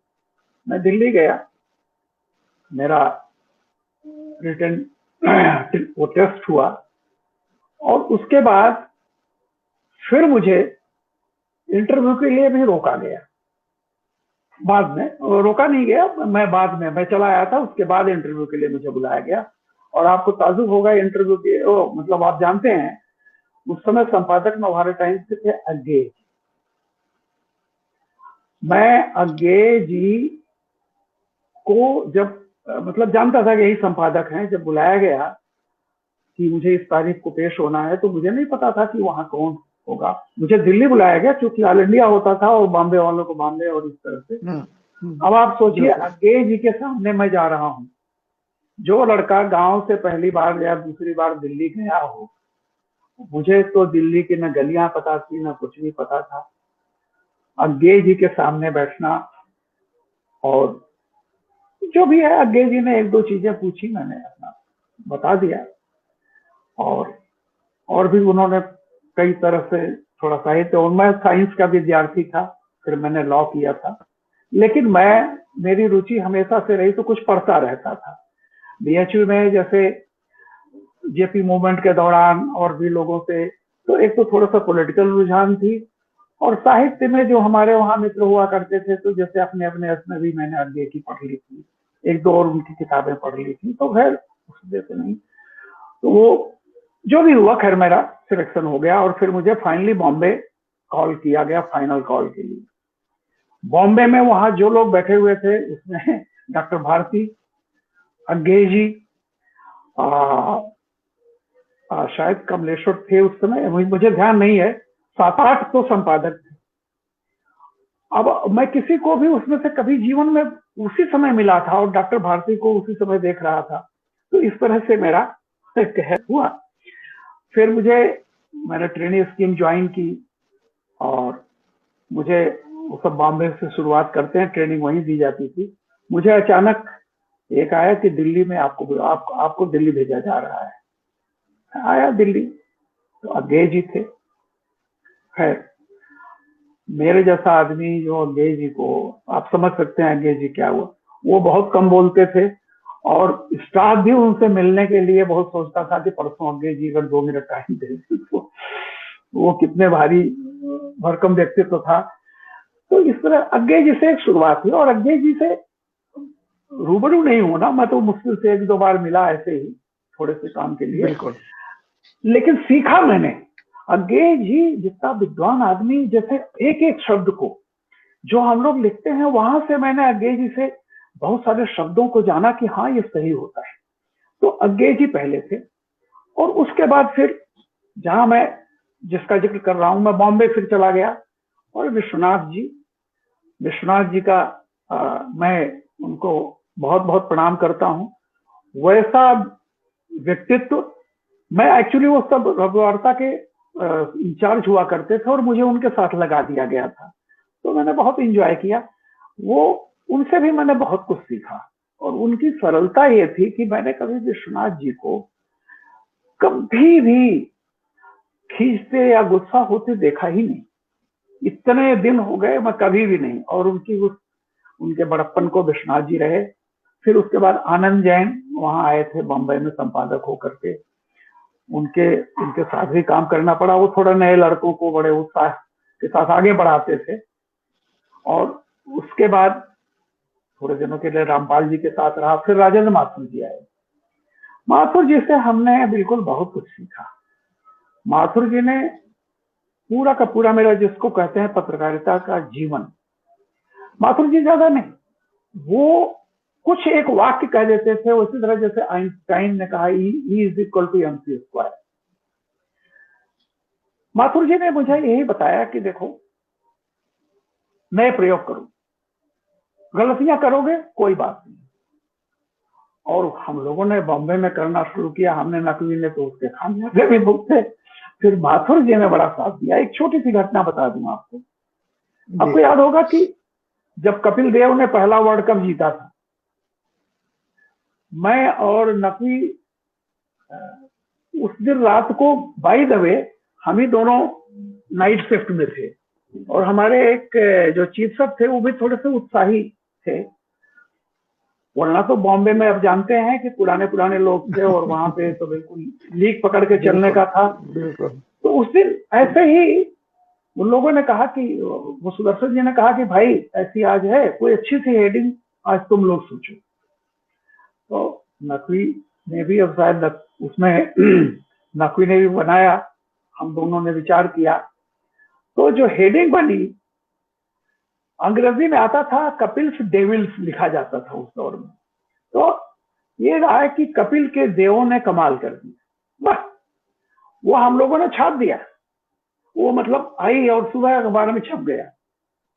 मैं दिल्ली गया, मेरा रिटन वो टेस्ट हुआ, और उसके बाद फिर मुझे इंटरव्यू के लिए भी रोका गया। बाद में रोका नहीं गया, मैं चला आया था, उसके बाद इंटरव्यू के लिए मुझे बुलाया गया। और आपको ताजुब होगा, इंटरव्यू के मतलब आप जानते हैं उस समय संपादक नवभारत टाइम्स के थे अज्ञे। मैं अज्ञे जी को जब मतलब जानता था कि यही संपादक हैं, जब बुलाया गया कि मुझे इस तारीख को पेश होना है, तो मुझे नहीं पता था कि वहां कौन होगा। मुझे दिल्ली बुलाया गया क्योंकि ऑल इंडिया होता था और बॉम्बे वालों को बॉम्बे और इस तरह से। अब आप सोचिए, अज्ञे जी के सामने मैं जा रहा हूँ। जो लड़का गांव से पहली बार या दूसरी बार दिल्ली गया हो, मुझे तो दिल्ली की न गलियां पता थी न कुछ भी पता था। अज्ञे जी के सामने बैठना, और जो भी है, अज्ञे जी ने एक दो चीजें पूछी, मैंने अपना बता दिया। और भी उन्होंने कई तरह से थोड़ा साहित्य, और मैं साइंस का विद्यार्थी था, फिर मैंने लॉ किया था, लेकिन मेरी रुचि हमेशा से रही, तो कुछ पढ़ता रहता था। बीएचयू में जैसे जेपी मूवमेंट के दौरान और भी लोगों से, तो एक तो थोड़ा सा पॉलिटिकल रुझान थी, और साहित्य में जो हमारे वहां मित्र हुआ करते थे, तो जैसे अपने अपने उसमें भी मैंने अज्ञे की पढ़ ली थी, एक दो और उनकी किताबें पढ़ ली थी, तो खैर उस जैसे नहीं, तो वो जो भी हुआ, खैर मेरा सिलेक्शन हो गया। और फिर मुझे फाइनली बॉम्बे कॉल किया गया फाइनल कॉल के लिए। बॉम्बे में वहां जो लोग बैठे हुए थे, उसमें डॉक्टर भारती, अज्ञे जी, शायद कमलेश्वर थे उस समय, मुझे ध्यान नहीं है, 7-8 तो संपादक थे। अब मैं किसी को भी उसमें से कभी जीवन में उसी समय मिला था, और डॉक्टर भारती को उसी समय देख रहा था, तो इस तरह से मेरा कहर हुआ। फिर मैंने ट्रेनिंग स्कीम ज्वाइन की, और मुझे वो सब बॉम्बे से शुरुआत करते हैं, ट्रेनिंग वहीं दी जाती थी। मुझे अचानक एक आया कि दिल्ली में आपको दिल्ली भेजा जा रहा है। आया दिल्ली, तो अज्ञे जी थे। खैर, मेरे जैसा आदमी जो अज्ञे जी को, आप समझ सकते हैं अज्ञे जी क्या हुआ। वो बहुत कम बोलते थे, और स्टाफ भी उनसे मिलने के लिए बहुत सोचता था कि परसों अज्ञे जी अगर 2 मिनट टाइम दे, तो वो कितने भारी भरकम व्यक्तित्व था। तो इस तरह अज्ञे जी से एक शुरुआत हुई, और अज्ञे जी से रूबरू नहीं होना, मैं तो मुश्किल से 1-2 बार मिला ऐसे ही थोड़े से काम के लिए, बिल्कुल, लेकिन सीखा मैंने। अज्ञे जी जितना विद्वान आदमी, जैसे एक एक शब्द को जो हम लोग लिखते हैं, वहां से मैंने अज्ञे जी से बहुत सारे शब्दों को जाना कि हाँ ये सही होता है। तो अज्ञे जी पहले थे, और उसके बाद फिर जहां मैं जिसका जिक्र कर रहा हूं, मैं बॉम्बे फिर चला गया, और विश्वनाथ जी का मैं उनको बहुत बहुत प्रणाम करता हूं। वैसा व्यक्तित्व, मैं एक्चुअली वो सब रविवार्ता के इंचार्ज हुआ करते थे, और मुझे उनके साथ लगा दिया गया था, तो मैंने बहुत इंजॉय किया। उनसे भी मैंने बहुत कुछ सीखा, और उनकी सरलता ये थी कि मैंने कभी विश्वनाथ जी को कभी भी खींचते या गुस्सा होते देखा ही नहीं। इतने दिन हो गए, मैं कभी भी नहीं। और उनके बड़प्पन को विश्वनाथ जी रहे। फिर उसके बाद आनंद जैन वहां आए थे बॉम्बे में संपादक होकर के, उनके साथ भी काम करना पड़ा। वो थोड़ा नए लड़कों को बड़े उत्साह के साथ आगे बढ़ाते थे। और उसके बाद थोड़े दिनों के लिए रामपाल जी के साथ रहा। फिर राजेंद्र माथुर जी आए। माथुर जी से हमने बिल्कुल बहुत कुछ सीखा। माथुर जी ने पूरा का पूरा मेरा, जिसको कहते हैं पत्रकारिता का जीवन, माथुर जी ज्यादा नहीं, वो कुछ एक वाक्य कह देते थे, उसी तरह जैसे आइंस्टाइन ने कहा E is equal to mc square. Mathur ji ने मुझे यही बताया कि देखो, नए प्रयोग करो, गलतियां करोगे कोई बात नहीं। और हम लोगों ने बॉम्बे में करना शुरू किया, हमने नकली ने तो उसके खामियाजे भी भुगते। फिर माथुर जी ने बड़ा साथ दिया। एक छोटी सी घटना बता दूं आपको याद होगा कि जब कपिल देव ने पहला वर्ल्ड कप जीता था, मैं और नकवी उस दिन रात को, बाय द वे, हम ही दोनों नाइट शिफ्ट में थे, और हमारे एक जो चीफ साहब थे वो भी थोड़े से उत्साही थे, वरना तो बॉम्बे में अब जानते हैं कि पुराने लोग थे और वहां पे तो बिल्कुल लीक पकड़ के चलने का था। बिल्कुल। तो उस दिन ऐसे ही उन लोगों ने कहा कि, वो सुदर्शन जी ने कहा कि भाई ऐसी आज है, कोई अच्छी सी हेडिंग आज तुम लोग सोचो। तो नकवी ने भी, अब शायद उसमें नकवी ने भी बनाया, हम दोनों ने विचार किया, तो जो हेडिंग बनी, अंग्रेजी में आता था कपिल्स डेविल्स लिखा जाता था उस दौर में। तो ये रहा है कि कपिल के देवों ने कमाल कर दी, बस वो हम लोगों ने छाप दिया, वो मतलब आई और सुबह अखबार में छप गया।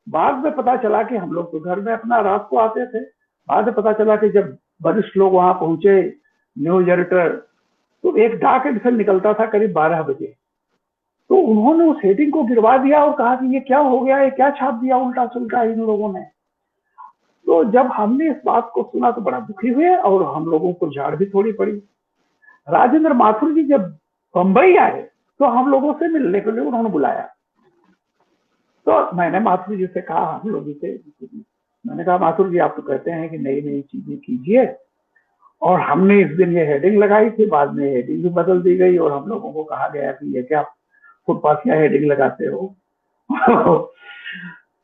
बाद में पता चला कि हम लोग तो घर में अपना रात को आते थे, बाद में पता चला कि जब वरिष्ठ लोग वहां पहुंचे, न्यूज एडिटर, तो एक डाक एडिशन निकलता था करीब 12 बजे, तो उन्होंने उस हेडिंग को गिरवा दिया और कहा कि ये क्या हो गया, ये क्या छाप दिया उल्टा सुल्टा इन लोगों ने। तो जब हमने इस बात को सुना तो बड़ा दुखी हुए और हम लोगों को झाड़ भी थोड़ी पड़ी। राजेंद्र माथुर जी जब बंबई आए तो हम लोगों से मिलने के लिए उन्होंने बुलाया। तो मैंने माथुर जी से कहा, हम लोग से मैंने कहा, माथुर जी आप तो कहते हैं कि नई नई चीजें कीजिए, और हमने इस दिन ये हेडिंग लगाई थी, बाद में हेडिंग भी बदल दी गई और हम लोगों को कहा गया कि ये क्या फुटपाथिया हेडिंग लगाते हो।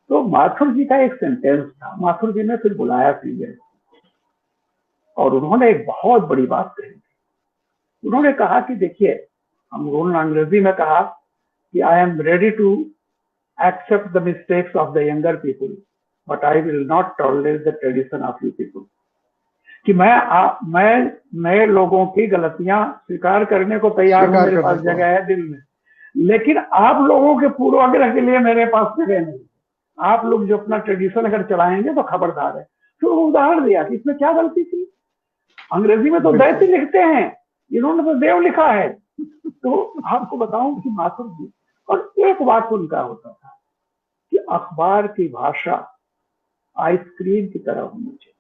तो माथुर जी का एक सेंटेंस था, माथुर जी ने फिर बुलाया सीधे और उन्होंने एक बहुत बड़ी बात कही। उन्होंने कहा कि देखिए, हम उन्होंने अंग्रेजी में कहा कि I am ready to accept the mistakes of the younger people, but I will not tolerate the tradition of you people. कि मैं नए लोगों की गलतियां स्वीकार करने को तैयार हूं, मेरे पास जगह है दिल में, लेकिन आप लोगों के पूर्वाग्रह के लिए मेरे पास जगह नहीं। आप लोग जो अपना ट्रेडिशन अगर चलाएंगे तो खबरदार है। तो उदाहरण दिया कि इसमें क्या गलती थी, अंग्रेजी में तो दैत्य लिखते हैं, इन्होंने तो देव लिखा है। तो आपको बताऊं कि माथुर जी, और एक बात उनका होता था कि अखबार की भाषा आइसक्रीम की तरह होनी चाहिए,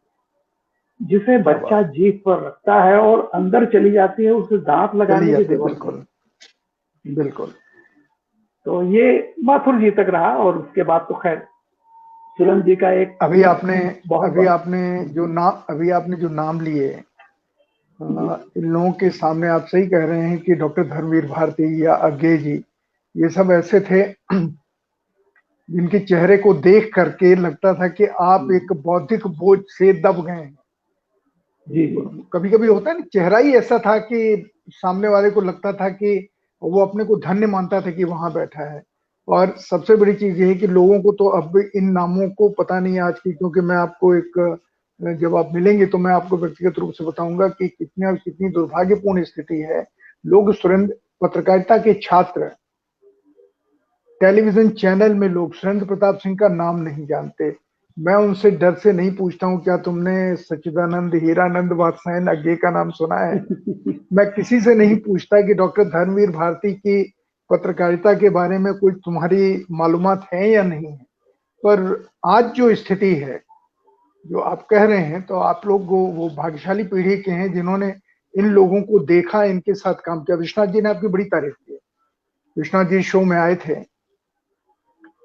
जिसे बच्चा जीभ पर रखता है और अंदर चली जाती है, उसे दांत लगाने की जरूरत नहीं। बिल्कुल। तो ये माथुर जी तक रहा, और उसके बाद तो खैर सुरन जी का एक अभी आपने जो नाम लिए, इन लोगों के सामने आप सही कह रहे हैं कि डॉक्टर धर्मवीर भारती या अज्ञे जी, ये सब ऐसे थे जिनके चेहरे को देख करके लगता था कि आप एक बौद्धिक बोझ से दब गए हैं। जी। कभी कभी होता है ना, चेहरा ही ऐसा था कि सामने वाले को लगता था कि वो अपने को धन्य मानता था कि वहां बैठा है। और सबसे बड़ी चीज ये है कि लोगों को तो अब इन नामों को पता नहीं आज की, क्योंकि मैं आपको जब आप मिलेंगे तो मैं आपको व्यक्तिगत रूप से बताऊंगा कि कितनी दुर्भाग्यपूर्ण स्थिति है। लोग सुरेंद्र, पत्रकारिता के छात्र, टेलीविजन चैनल में लोग सुरेंद्र प्रताप सिंह का नाम नहीं जानते। मैं उनसे डर से नहीं पूछता हूँ क्या तुमने सच्चिदानंद, हीरानंद, वात्स्यायन अज्ञे का नाम सुना है। मैं किसी से नहीं पूछता कि डॉक्टर धर्मवीर भारती की पत्रकारिता के बारे में कोई तुम्हारी मालूमात है या नहीं है। पर आज जो स्थिति है, जो आप कह रहे हैं, तो आप लोग वो भाग्यशाली पीढ़ी के हैं जिन्होंने इन लोगों को देखा, इनके साथ काम किया। विश्वनाथ जी ने आपकी बड़ी तारीफ की। विश्वनाथ जी शो में आए थे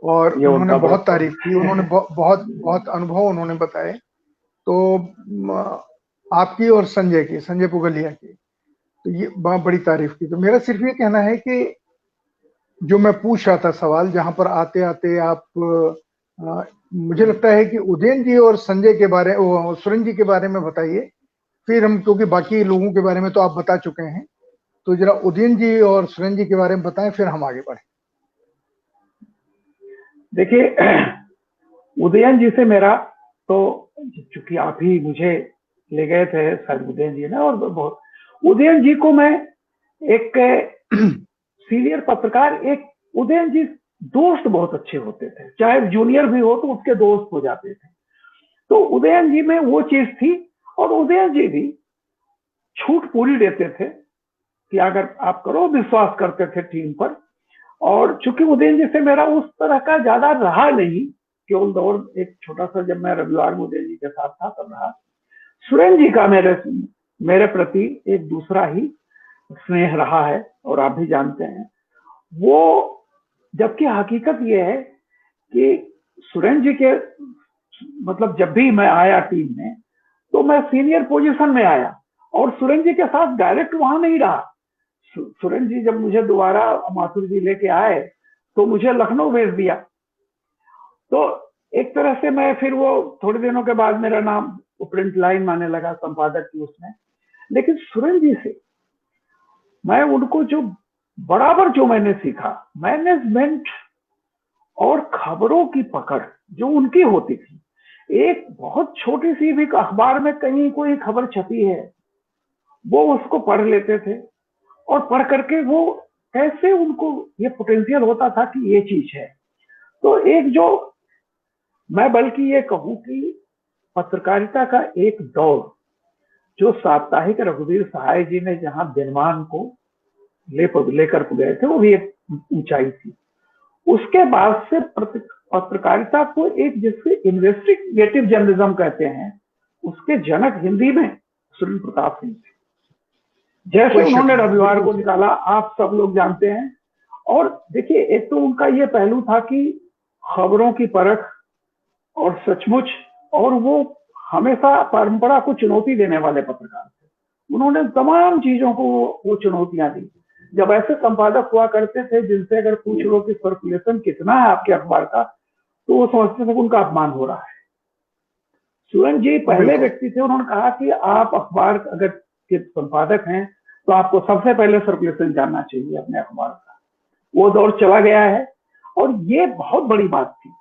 और उन्होंने बहुत तारीफ की, उन्होंने बहुत अनुभव उन्होंने बताए। तो आपकी और संजय पुगलिया की, तो ये बहुत बड़ी तारीफ की। तो मेरा सिर्फ ये कहना है कि जो मैं पूछ रहा था सवाल, जहां पर आते आते आप मुझे लगता है कि उदयन जी और संजय के बारे, सुरेंद्र जी के बारे में बताइए, फिर हम, क्योंकि बाकी लोगों के बारे में तो आप बता चुके हैं, तो जरा उदयन जी और सुरेंद्र जी के बारे में बताएं, फिर हम आगे बढ़े। देखिए, उदयन जी से मेरा तो, चूंकि आप ही मुझे ले गए थे शायद उदयन जी ने, और बहुत उदयन जी को मैं एक सीनियर पत्रकार, एक उदयन जी दोस्त बहुत अच्छे होते थे, चाहे जूनियर भी हो तो उसके दोस्त हो जाते थे। तो उदयन जी में वो चीज थी, और उदयन जी भी छूट पूरी देते थे कि अगर आप करो, विश्वास करते थे टीम पर। और चूंकि उदयन जी से मेरा उस तरह का ज्यादा रहा नहीं, केवल दौर एक छोटा सा जब मैं रविवार में उदयन जी के साथ था तब रहा। सुरेंद्र जी का मेरे प्रति एक दूसरा ही स्नेह रहा है, और आप भी जानते हैं वो। जबकि हकीकत ये है कि सुरेंद्र जी के, मतलब जब भी मैं आया टीम में, तो मैं सीनियर पोजीशन में आया और सुरेंद्र जी के साथ डायरेक्ट वहां नहीं रहा। सुरेंद्र जी जब मुझे दोबारा माथुर जी लेके आए तो मुझे लखनऊ भेज दिया। तो एक तरह से मैं फिर वो थोड़े दिनों के बाद मेरा नाम प्रिंट लाइन आने लगा संपादक की उसमें। लेकिन सुरेंद्र जी से मैं उनको जो बराबर जो मैंने सीखा, मैनेजमेंट और खबरों की पकड़ जो उनकी होती थी, एक बहुत छोटी सी भी अखबार में कहीं कोई खबर छपी है वो उसको पढ़ लेते थे और पढ़ करके वो कैसे उनको ये पोटेंशियल होता था कि ये चीज है। तो एक जो मैं बल्कि ये कहूं कि पत्रकारिता का एक दौर जो साप्ताहिक रघुवीर सहाय जी ने जहां दिनमान को लेकर गए थे वो भी एक ऊंचाई थी। उसके बाद से पत्रकारिता को एक जिससे इन्वेस्टिगेटिव जर्नलिज्म कहते हैं उसके जनक हिंदी में सुरेंद्र प्रताप सिंह थे। जैसे उन्होंने रविवार को निकाला आप सब लोग जानते हैं। और देखिए एक तो उनका ये पहलू था कि खबरों की परख और सचमुच, और वो हमेशा परंपरा को चुनौती देने वाले पत्रकार थे। उन्होंने तमाम चीजों को वो चुनौतियां दी। जब ऐसे संपादक हुआ करते थे जिनसे अगर पूछ लो कि सर्कुलेशन कितना है आपके अखबार का, तो वो समझते थे कि उनका अपमान हो रहा है। सुरेंद्र जी पहले व्यक्ति थे, उन्होंने कहा कि आप अखबार अगर के संपादक हैं तो आपको सबसे पहले सर्कुलेशन जानना चाहिए अपने अखबार का। वो दौर चला गया है और ये बहुत बड़ी बात थी।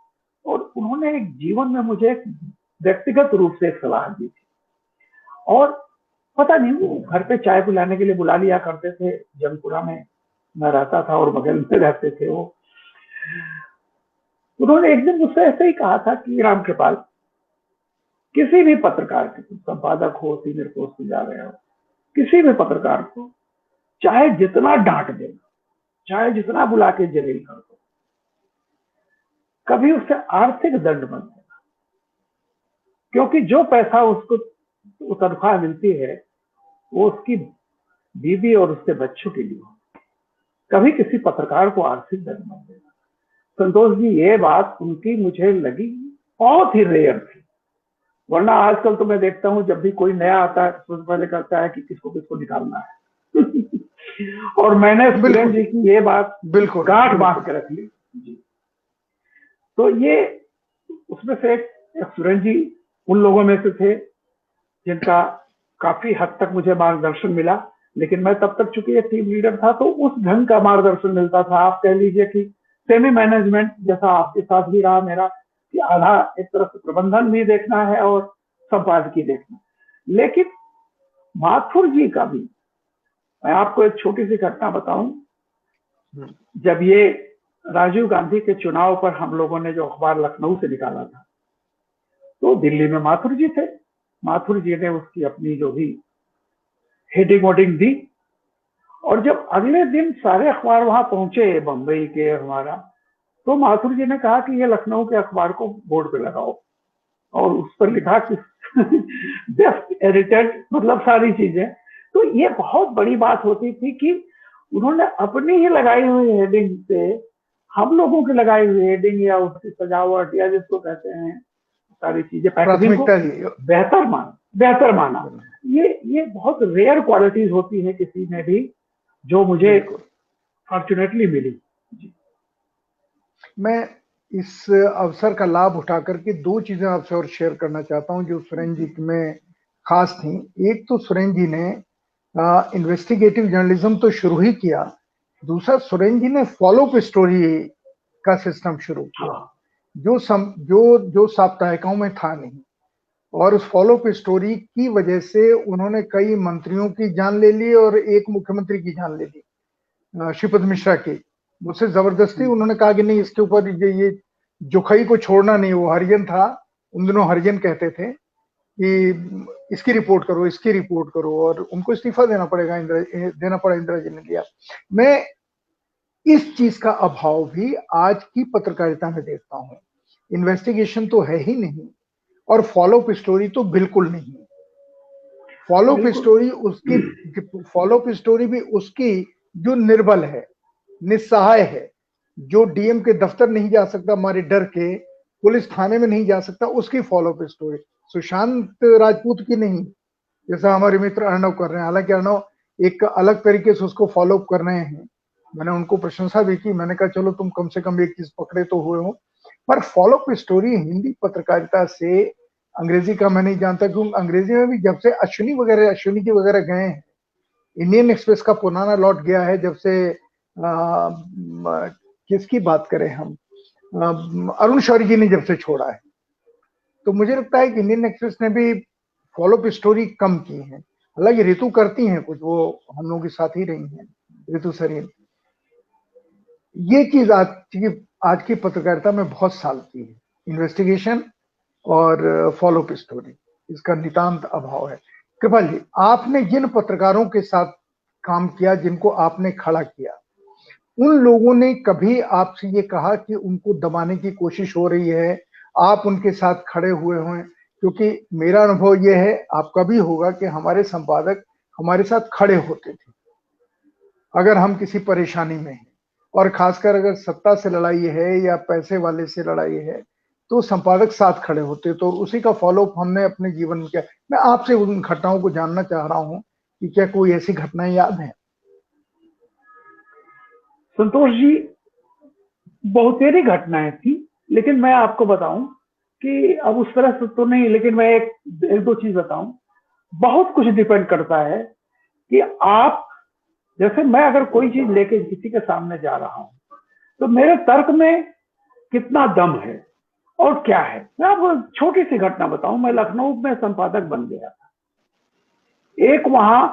और उन्होंने एक जीवन में मुझे व्यक्तिगत रूप से एक सलाह दी थी। और पता नहीं वो घर पे चाय पिलाने के लिए बुला लिया करते थे, जमपुरा में मैं रहता था और बगल में रहते थे वो। उन्होंने एक दिन मुझसे ऐसे ही कहा था कि राम कृपाल, किसी भी पत्रकार के, संपादक हो, सीनियर पोस्ट पे जा रहे हो, किसी भी पत्रकार को चाहे जितना डांट देना, चाहे जितना बुला के जलील कर दो, कभी उससे आर्थिक दंड मत देना। क्योंकि जो पैसा उसको तनख्वाह मिलती है वो उसकी बीवी और उसके बच्चों के लिए हो, कभी किसी पत्रकार को आर्थिक दंड मत देना। संतोष जी ये बात उनकी मुझे लगी बहुत ही रेयर थी। वरना आजकल तो मैं देखता हूँ जब भी कोई नया आता है सबसे पहले कहता है कि किसको किसको निकालना है और मैंने सुरेंद्र जी की ये बात बिल्कुल गांठ बांध के रख ली जी। तो ये उसमें से एक सुरेंद्र जी उन लोगों में से थे जिनका काफी हद तक मुझे मार्गदर्शन मिला। लेकिन मैं तब तक चूंकि एक टीम लीडर था तो उस ढंग का मार्गदर्शन मिलता था। आप कह लीजिए कि सेमी मैनेजमेंट जैसा आपके साथ भी रहा मेरा, कि आधा एक तरफ से प्रबंधन भी देखना है और संपादकीय देखना। लेकिन माथुर जी का भी मैं आपको एक छोटी सी घटना बताऊं। जब ये राजीव गांधी के चुनाव पर हम लोगों ने जो अखबार लखनऊ से निकाला था तो दिल्ली में माथुर जी थे। माथुर जी ने उसकी अपनी जो भी हेडिंग वोडिंग दी और जब अगले दिन सारे अखबार वहां पहुंचे बंबई के हमारा, तो माथुर जी ने कहा कि ये लखनऊ के अखबार को बोर्ड पे लगाओ और उस पर लिखा कि बेस्ट एडिटेड, मतलब सारी चीजें। तो ये बहुत बड़ी बात होती थी कि उन्होंने अपनी ही लगाई हुई हेडिंग से हम लोगों की लगाई हुई हेडिंग या उसकी सजावट या जिसको कहते हैं सारी चीजें पैकेजिंग को बेहतर माना। ये बहुत रेयर क्वालिटीज होती है किसी में भी, जो मुझे फॉर्चुनेटली मिली। मैं इस अवसर का लाभ उठा करके दो चीजें आपसे और शेयर करना चाहता हूं जो सुरेंद्र जी में खास थी। एक तो सुरेंद्र जी ने इन्वेस्टिगेटिव जर्नलिज्म तो शुरू ही किया, दूसरा सुरेंद्र जी ने फॉलो अप स्टोरी का सिस्टम शुरू किया जो साप्ताहिकों में था नहीं। और उस फॉलो अप स्टोरी की वजह से उन्होंने कई मंत्रियों की जान ले ली और एक मुख्यमंत्री की जान ले ली, श्रीपद मिश्रा की। मुझसे जबरदस्ती उन्होंने कहा कि नहीं इसके ऊपर ये जोखई को छोड़ना नहीं। वो हरिजन था, उन दिनों हरिजन कहते थे कि इसकी रिपोर्ट करो, इसकी रिपोर्ट करो, और उनको इस्तीफा देना पड़ा। इंदिरा जी ने दिया। मैं इस चीज का अभाव भी आज की पत्रकारिता में देखता हूँ। इन्वेस्टिगेशन तो है ही नहीं और फॉलो अप स्टोरी तो बिल्कुल नहीं। फॉलो अप स्टोरी भी उसकी जो निर्बल है, निस्सहाय है, जो डीएम के दफ्तर नहीं जा सकता हमारे डर के, पुलिस थाने में नहीं जा सकता, उसकी follow up story. Sushant Rajput की नहीं, जैसा हमारे मित्र अर्णव कर रहे हैं। हालांकि अर्णव एक अलग तरीके से उसको फॉलो अप कर रहे हैं, मैंने उनको प्रशंसा भी की। मैंने कहा चलो तुम कम से कम एक चीज पकड़े तो हुए हो। पर फॉलो अप स्टोरी हिंदी पत्रकारिता से, अंग्रेजी का मैं नहीं जानता, क्योंकि अंग्रेजी में भी जब से अश्विनी जी वगैरह गए हैं, इंडियन एक्सप्रेस का पुराना लौट गया है। जब से किसकी बात करें हम, अरुण शौरी जी ने जब से छोड़ा है, तो मुझे लगता है कि इंडियन एक्सप्रेस ने भी फॉलो अप स्टोरी कम की है। हालांकि ऋतु करती हैं कुछ, वो हम लोगों के साथ ही रही हैं, ऋतु सरीन। ये चीज आज की पत्रकारिता में बहुत साल की है, इन्वेस्टिगेशन और फॉलो अप स्टोरी, इसका नितांत अभाव है। कृपाल जी, आपने जिन पत्रकारों के साथ काम किया, जिनको आपने खड़ा किया, उन लोगों ने कभी आपसे ये कहा कि उनको दबाने की कोशिश हो रही है, आप उनके साथ खड़े हुए हैं? क्योंकि मेरा अनुभव ये है, आपका भी होगा, कि हमारे संपादक हमारे साथ खड़े होते थे अगर हम किसी परेशानी में हैं, और खासकर अगर सत्ता से लड़ाई है या पैसे वाले से लड़ाई है, तो संपादक साथ खड़े होते। तो उसी का फॉलो अप हमने अपने जीवन में किया। मैं आपसे उन घटनाओं को जानना चाह रहा हूं कि क्या कोई ऐसी घटनाएं याद है? संतोष जी, बहुतेरी घटनाएं थी, लेकिन मैं आपको बताऊं कि अब उस तरह से तो नहीं, लेकिन मैं एक दो चीज बताऊं। बहुत कुछ डिपेंड करता है कि आप, जैसे मैं अगर कोई चीज लेके किसी के सामने जा रहा हूं, तो मेरे तर्क में कितना दम है और क्या है। मैं आपको छोटी सी घटना बताऊं। मैं लखनऊ में संपादक बन गया था। एक वहां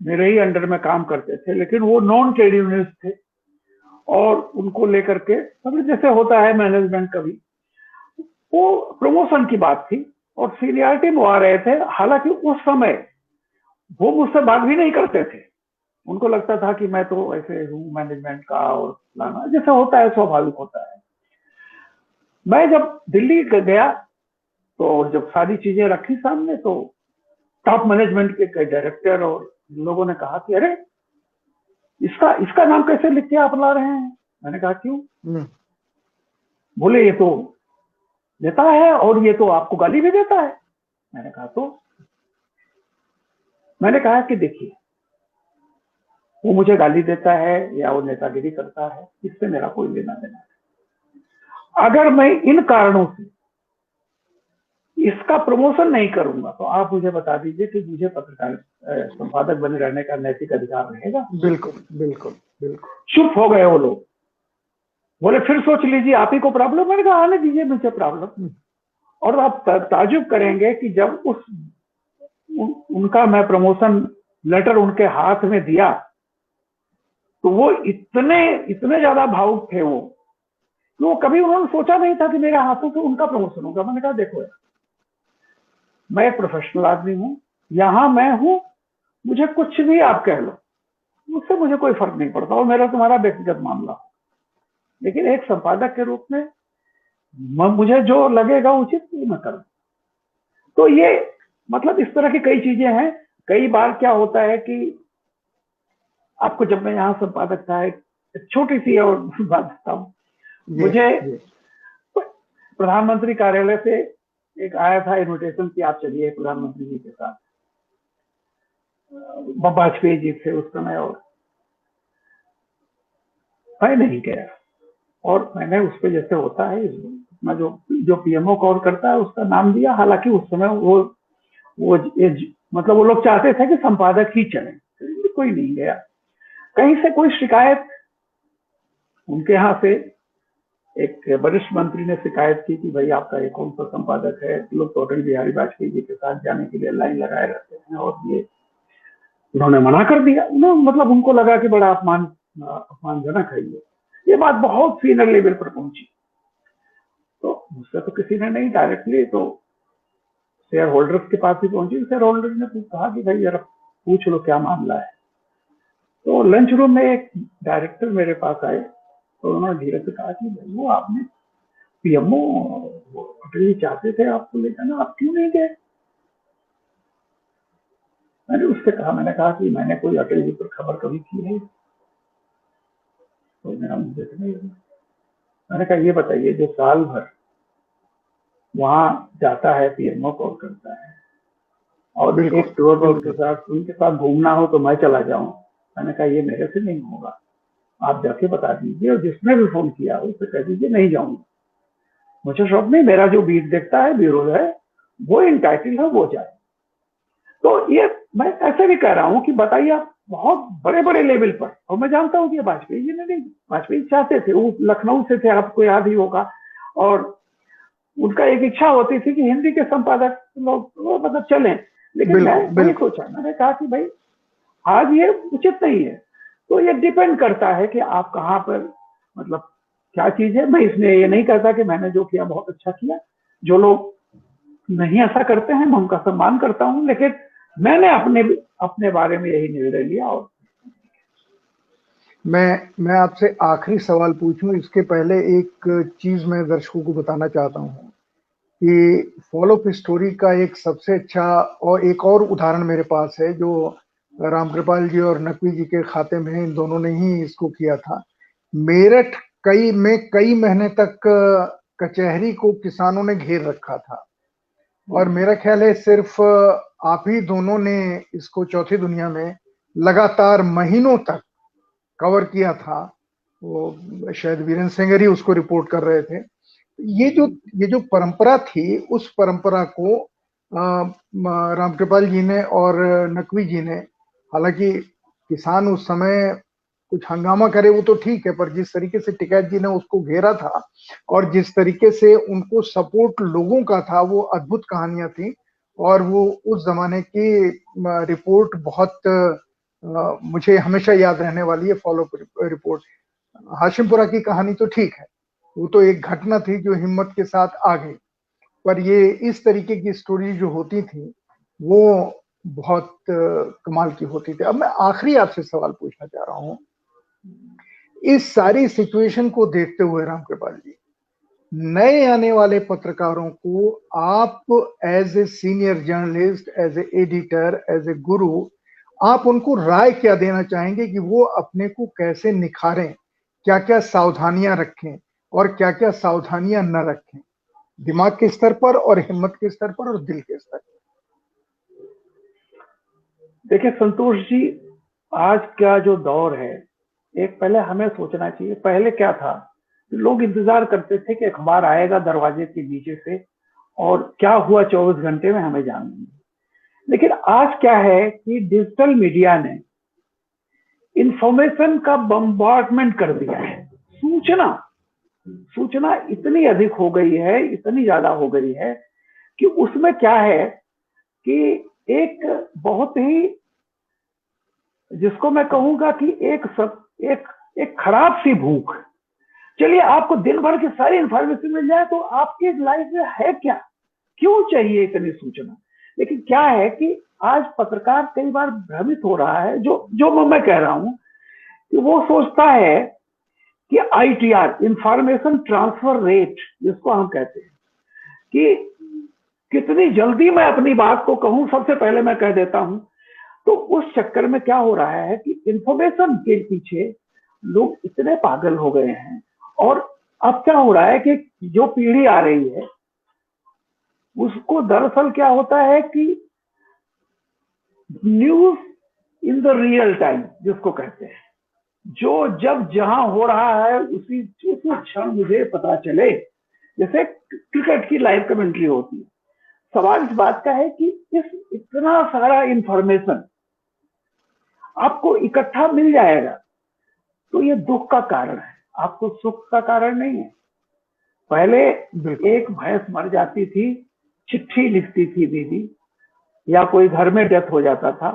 मेरे ही अंडर में काम करते थे, लेकिन वो नॉन ट्रेड यूनियनिस्ट थे, और उनको लेकर के मतलब जैसे होता है मैनेजमेंट का भी, वो प्रमोशन की बात थी और सीनियरिटी में आ रहे थे। हालांकि उस समय वो मुझसे बात भी नहीं करते थे। उनको लगता था कि मैं तो ऐसे हूँ मैनेजमेंट का, और फलाना, जैसे होता है, स्वाभाविक होता है। मैं जब दिल्ली गया, तो जब सारी चीजें रखी सामने, तो टॉप मैनेजमेंट के डायरेक्टर और लोगों ने कहा कि अरे, इसका इसका नाम कैसे लिख के आप ला रहे हैं? मैंने कहा क्यों? बोले ये तो देता है और ये तो आपको गाली भी देता है। मैंने कहा तो, मैंने कहा कि देखिए, वो मुझे गाली देता है या वो नेतागिरी करता है, इससे मेरा कोई लेना देना है। अगर मैं इन कारणों से इसका प्रमोशन नहीं करूंगा, तो आप मुझे बता दीजिए कि मुझे पत्रकार संपादक बने रहने का नैतिक अधिकार रहेगा? बिल्कुल बिल्कुल बिल्कुल। चुप हो गए वो लोग। बोले फिर सोच लीजिए, आप ही को प्रॉब्लम। मैंने कहा आने दीजिए मुझे प्रॉब्लम। और आप ताजुब करेंगे कि जब उनका मैं प्रमोशन लेटर उनके हाथ में दिया, तो वो इतने इतने ज्यादा भावुक थे वो, तो कभी उन्होंने सोचा नहीं था कि मेरे हाथों से उनका प्रमोशन होगा। मैंने कहा देखो यार, मैं एक प्रोफेशनल आदमी हूं, यहां मैं हूं, मुझे कुछ भी आप कह लो, मुझसे मुझे कोई फर्क नहीं पड़ता, और मेरा तुम्हारा व्यक्तिगत मामला। लेकिन एक संपादक के रूप में मुझे जो लगेगा उचित मैं करूं। तो ये मतलब इस तरह की कई चीजें हैं। कई बार क्या होता है कि आपको, जब मैं यहाँ संपादक था, एक छोटी सी और बात बताऊं। मुझे प्रधानमंत्री कार्यालय से एक आया था इन्विटेशन कि आप चलिए प्रधानमंत्री जी के साथ। वाजपेयी जी थे उस समय, और मैं नहीं गया। और मैंने उस पर, जैसे होता है, मैं जो पीएमओ कॉल करता है उसका नाम दिया। हालांकि उस समय वो मतलब वो लोग चाहते थे कि संपादक ही चले, कोई नहीं गया। कहीं से कोई शिकायत, उनके यहाँ से एक वरिष्ठ मंत्री ने शिकायत की कि भाई आपका ये कौन सा संपादक है, लोग तो अटल बिहारी वाजपेयी जी के साथ जाने के लिए लाइन लगाए रहते हैं, और ये उन्होंने मना कर दिया। मतलब उनको लगा कि बड़ा अपमानजनक है ये बात बहुत सीनियर लेवल पर पहुंची। तो मुझसे तो किसी ने नहीं, डायरेक्टली तो शेयर होल्डर्स के पास ही पहुंची। शेयर होल्डर ने कहा कि भाई जरा पूछ लो क्या मामला है। तो लंच रूम में एक डायरेक्टर मेरे पास आए, तो उन्होंने धीरे से कहा कि भाई वो आपने पीएमओ अटल जी चाहते थे आपको ले जाना, आप क्यों नहीं गए? मैंने कहा कि मैंने कोई अटल जी पर खबर कभी की है? तो मेरा मुझे नहीं। मैंने कहा ये बताइए, जो साल भर वहां जाता है, पीएमओ कॉल करता है और बिल्कुल एक टूर पर बिल्कुल। उनके साथ घूमना हो तो मैं चला जाऊं। मैंने कहा ये मेरे से नहीं होगा, आप जाके बता दीजिए और जिसने भी फोन किया उससे कह दीजिए नहीं जाऊंगा। मुझे शौक नहीं, मेरा जो बीट देखता है, ब्यूरो है, वो इंटाइटल है, वो जाए। तो ये मैं ऐसे भी कह रहा हूँ कि बताइए आप बहुत बड़े बड़े लेवल पर, और मैं जानता हूँ कि वाजपेयी जी ने नहीं, वाजपेयी चाहते थे, वो लखनऊ से थे, आपको याद ही होगा, और उनका एक इच्छा होती थी कि हिंदी के संपादक लोग मतलब चलें। लेकिन मैं बिल्कुल वही बिल्कुल। सोचा, मैंने कहा कि भाई आज ये उचित नहीं है। तो ये डिपेंड करता है कि आप कहाँ पर, मतलब क्या चीज है। मैं इसमें ये नहीं कहता कि मैंने जो किया बहुत अच्छा किया, जो लोग नहीं ऐसा करते हैं मैं उनका सम्मान करता हूँ, लेकिन मैंने अपने अपने बारे में यही निर्णय लिया। और मैं आपसे आखिरी सवाल पूछूं इसके पहले एक चीज मैं दर्शकों को बताना चाहता हूं कि फॉलोअप स्टोरी का एक सबसे अच्छा और एक और उदाहरण मेरे पास है जो रामकृपाल जी और नकवी जी के खाते में है। इन दोनों ने ही इसको किया था। मेरठ कई महीने तक कचहरी को किसानों ने घेर रखा था और मेरा ख्याल है सिर्फ आप ही दोनों ने इसको चौथी दुनिया में लगातार महीनों तक कवर किया था। वो शायद वीरेंद्र सेंगर ही उसको रिपोर्ट कर रहे थे। ये जो परंपरा थी उस परंपरा को रामकृपाल जी ने और नकवी जी ने, हालांकि किसान उस समय कुछ हंगामा करे वो तो ठीक है, पर जिस तरीके से टिकैत जी ने उसको घेरा था और जिस तरीके से उनको सपोर्ट लोगों का था वो अद्भुत कहानियां थी। और वो उस जमाने की रिपोर्ट बहुत मुझे हमेशा याद रहने वाली है। फॉलो रिपोर्ट हाशिमपुरा की कहानी तो ठीक है, वो तो एक घटना थी जो हिम्मत के साथ आ गई, पर ये इस तरीके की स्टोरी जो होती थी वो बहुत कमाल की होती थी। अब मैं आखिरी आपसे सवाल पूछना चाह रहा हूं, इस सारी सिचुएशन को देखते हुए रामकृपाल जी, नए आने वाले पत्रकारों को आप as a senior journalist, as a editor, as a guru, आप उनको राय क्या देना चाहेंगे कि वो अपने को कैसे निखारें, क्या क्या सावधानियां रखें और क्या क्या सावधानियां न रखें, दिमाग के स्तर पर और हिम्मत के स्तर पर और दिल के स्तर देखिए संतोष जी, आज का जो दौर है, एक पहले हमें सोचना चाहिए। पहले क्या था, लोग इंतजार करते थे कि अखबार आएगा दरवाजे के नीचे से और क्या हुआ 24 घंटे में हमें जान लेंगे। लेकिन आज क्या है कि डिजिटल मीडिया ने इंफॉर्मेशन का बम्बार्डमेंट कर दिया है। सूचना सूचना इतनी अधिक हो गई है, इतनी ज्यादा हो गई है कि उसमें क्या है कि एक बहुत ही, जिसको मैं कहूंगा कि एक एक खराब सी भूख। चलिए आपको दिन भर की सारी इंफॉर्मेशन मिल जाए तो आपकी लाइफ में है क्या, क्यों चाहिए इतनी सूचना। लेकिन क्या है कि आज पत्रकार कई बार भ्रमित हो रहा है, जो जो मैं कह रहा हूं कि वो सोचता है कि आईटीआर, इंफॉर्मेशन ट्रांसफर रेट जिसको हम कहते हैं, कि कितनी जल्दी मैं अपनी बात को कहूं, सबसे पहले मैं कह देता हूं। तो उस चक्कर में क्या हो रहा है कि इंफॉर्मेशन के पीछे लोग इतने पागल हो गए हैं। और अब क्या हो रहा है कि जो पीढ़ी आ रही है उसको दरअसल क्या होता है कि news in the real time जिसको कहते हैं, जो जब जहां हो रहा है उसी उसी क्षण मुझे पता चले। जैसे क्रिकेट की लाइव कमेंट्री होती है। सवाल इस बात का है कि इस इतना सारा इंफॉर्मेशन आपको इकट्ठा मिल जाएगा तो ये दुख का कारण है, आपको सुख का कारण नहीं है। पहले बिल्कुल एक भैंस मर जाती थी, चिट्ठी लिखती थी दीदी, या कोई घर में डेथ हो जाता था,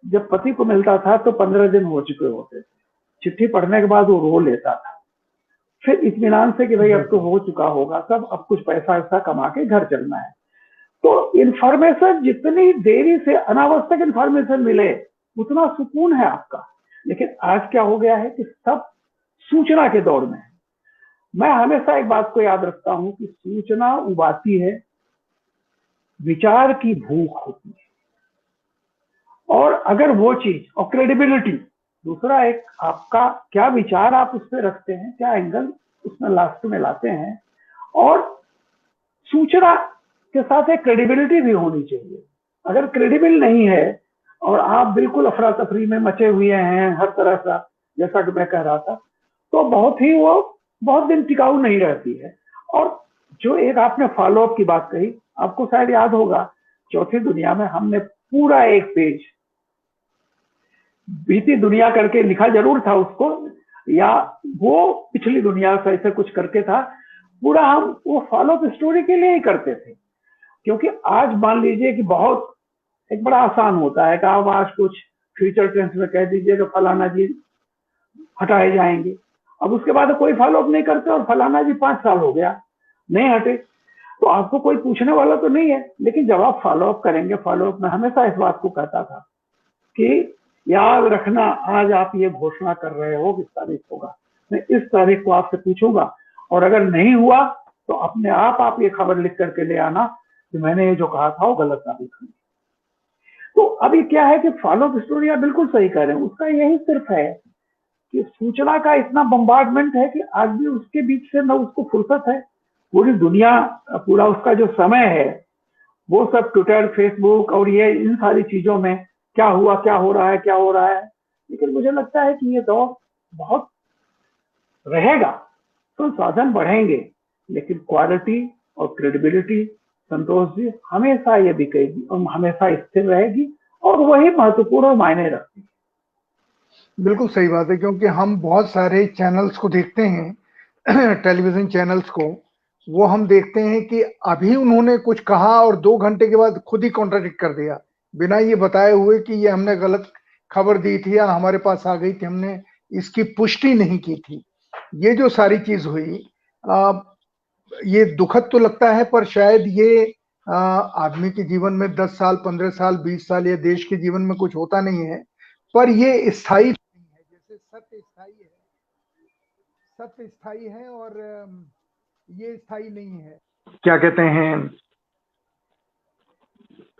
जब पति को मिलता था तो 15 दिन हो चुके होते थे। चिट्ठी पढ़ने के बाद वो रो लेता था, फिर इत्मीनान से कि भाई अब तो बिल्कुल हो चुका होगा सब, अब कुछ पैसा ऐसा कमा के घर चलना है। तो इंफॉर्मेशन जितनी देरी से अनावश्यक इंफॉर्मेशन मिले उतना सुकून है आपका। लेकिन आज क्या हो गया है कि सब सूचना के दौर में है। मैं हमेशा एक बात को याद रखता हूं कि सूचना उबाती है, विचार की भूख होती है। और अगर वो चीज और क्रेडिबिलिटी, दूसरा एक आपका क्या विचार आप उस पर रखते हैं, क्या एंगल उसमें लास्ट में लाते हैं, और सूचना के साथ एक क्रेडिबिलिटी भी होनी चाहिए। अगर क्रेडिबल नहीं है और आप बिल्कुल अफरा तफरी में मचे हुए हैं हर तरह का, जैसा कि मैं कह रहा था, तो वो बहुत दिन टिकाऊ नहीं रहती है। और जो एक आपने फॉलो अप की बात कही, आपको शायद याद होगा, चौथी दुनिया में हमने पूरा एक पेज बीती दुनिया करके लिखा जरूर था उसको, या वो पिछली दुनिया से ऐसे कुछ करके था, पूरा हम वो फॉलो अप स्टोरी के लिए ही करते थे। क्योंकि आज मान लीजिए कि बहुत एक बड़ा आसान होता है कि आप आज कुछ फ्यूचर टेंस में कह दीजिए कि फलाना जी हटाए जाएंगे, अब उसके बाद कोई फॉलो अप नहीं करते और फलाना जी 5 साल हो गया नहीं हटे, तो आपको कोई पूछने वाला तो नहीं है। लेकिन जब आप फॉलो अप करेंगे, फॉलो अप में हमेशा इस बात को कहता था कि याद रखना, आज आप ये घोषणा कर रहे हो किस तारीख होगा, मैं इस तारीख को आपसे पूछूंगा, और अगर नहीं हुआ तो अपने आप ये खबर लिख करके ले आना कि मैंने ये जो कहा था वो गलत साबित हुई। तो अभी क्या है कि फॉलो अप स्टोरी आप बिल्कुल सही कह रहे हैं, उसका यही सिर्फ है कि सूचना का इतना बम्बार्डमेंट है कि आदमी उसके बीच से न उसको फुर्सत है, पूरी दुनिया, पूरा उसका जो समय है वो सब ट्विटर, फेसबुक और ये इन सारी चीजों में क्या हुआ, क्या हो रहा है, क्या हो रहा है। लेकिन मुझे लगता है कि ये दौर बहुत रहेगा, संसाधन बढ़ेंगे, लेकिन क्वालिटी और क्रेडिबिलिटी, संतोष जी, हमेशा ये बिकेगी और हमेशा स्थिर रहेगी, और वही महत्वपूर्ण मायने रखती है। बिल्कुल सही बात है, क्योंकि हम बहुत सारे चैनल्स को देखते हैं टेलीविजन चैनल्स को, वो हम देखते हैं कि अभी उन्होंने कुछ कहा और 2 घंटे के बाद खुद ही कॉन्ट्राडिक्ट कर दिया, बिना ये बताए हुए कि ये हमने गलत खबर दी थी या हमारे पास आ गई थी, हमने इसकी पुष्टि नहीं की थी। ये जो सारी चीज हुई, ये दुखद तो लगता है, पर शायद ये आदमी के जीवन में 10 साल, 15 साल, 20 साल या देश के जीवन में कुछ होता नहीं है, पर ये स्थायी नहीं है। जैसे सत्य स्थायी है और ये स्थायी नहीं है। क्या कहते हैं,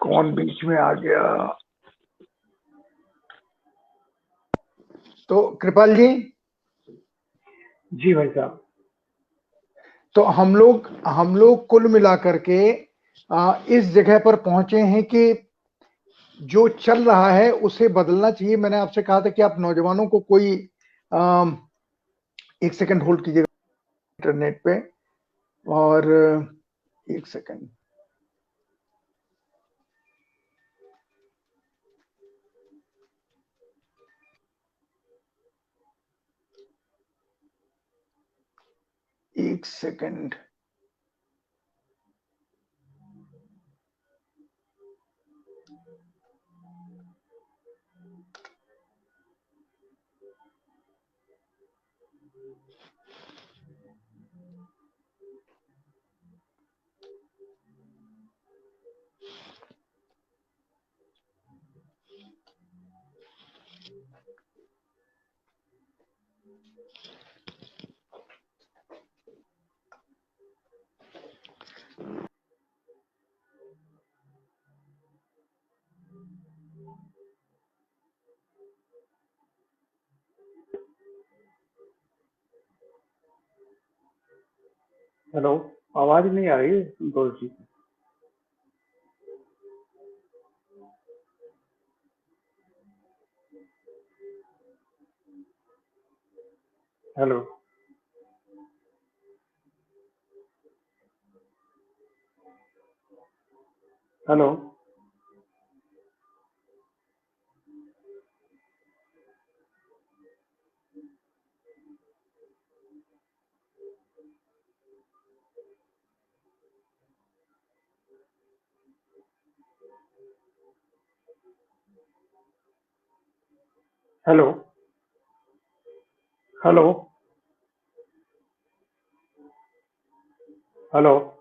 कौन बीच में आ गया, तो कृपाल जी। जी भाई साहब। तो हम लोग कुल मिलाकर के इस जगह पर पहुंचे हैं कि जो चल रहा है उसे बदलना चाहिए। मैंने आपसे कहा था कि आप नौजवानों को कोई 1 सेकंड होल्ड कीजिएगा इंटरनेट पे, और 1 सेकंड। एक सेकंड। हेलो, आवाज नहीं आ रही है Santosh ji? Hello. Hello. Hello. Hello. Hello.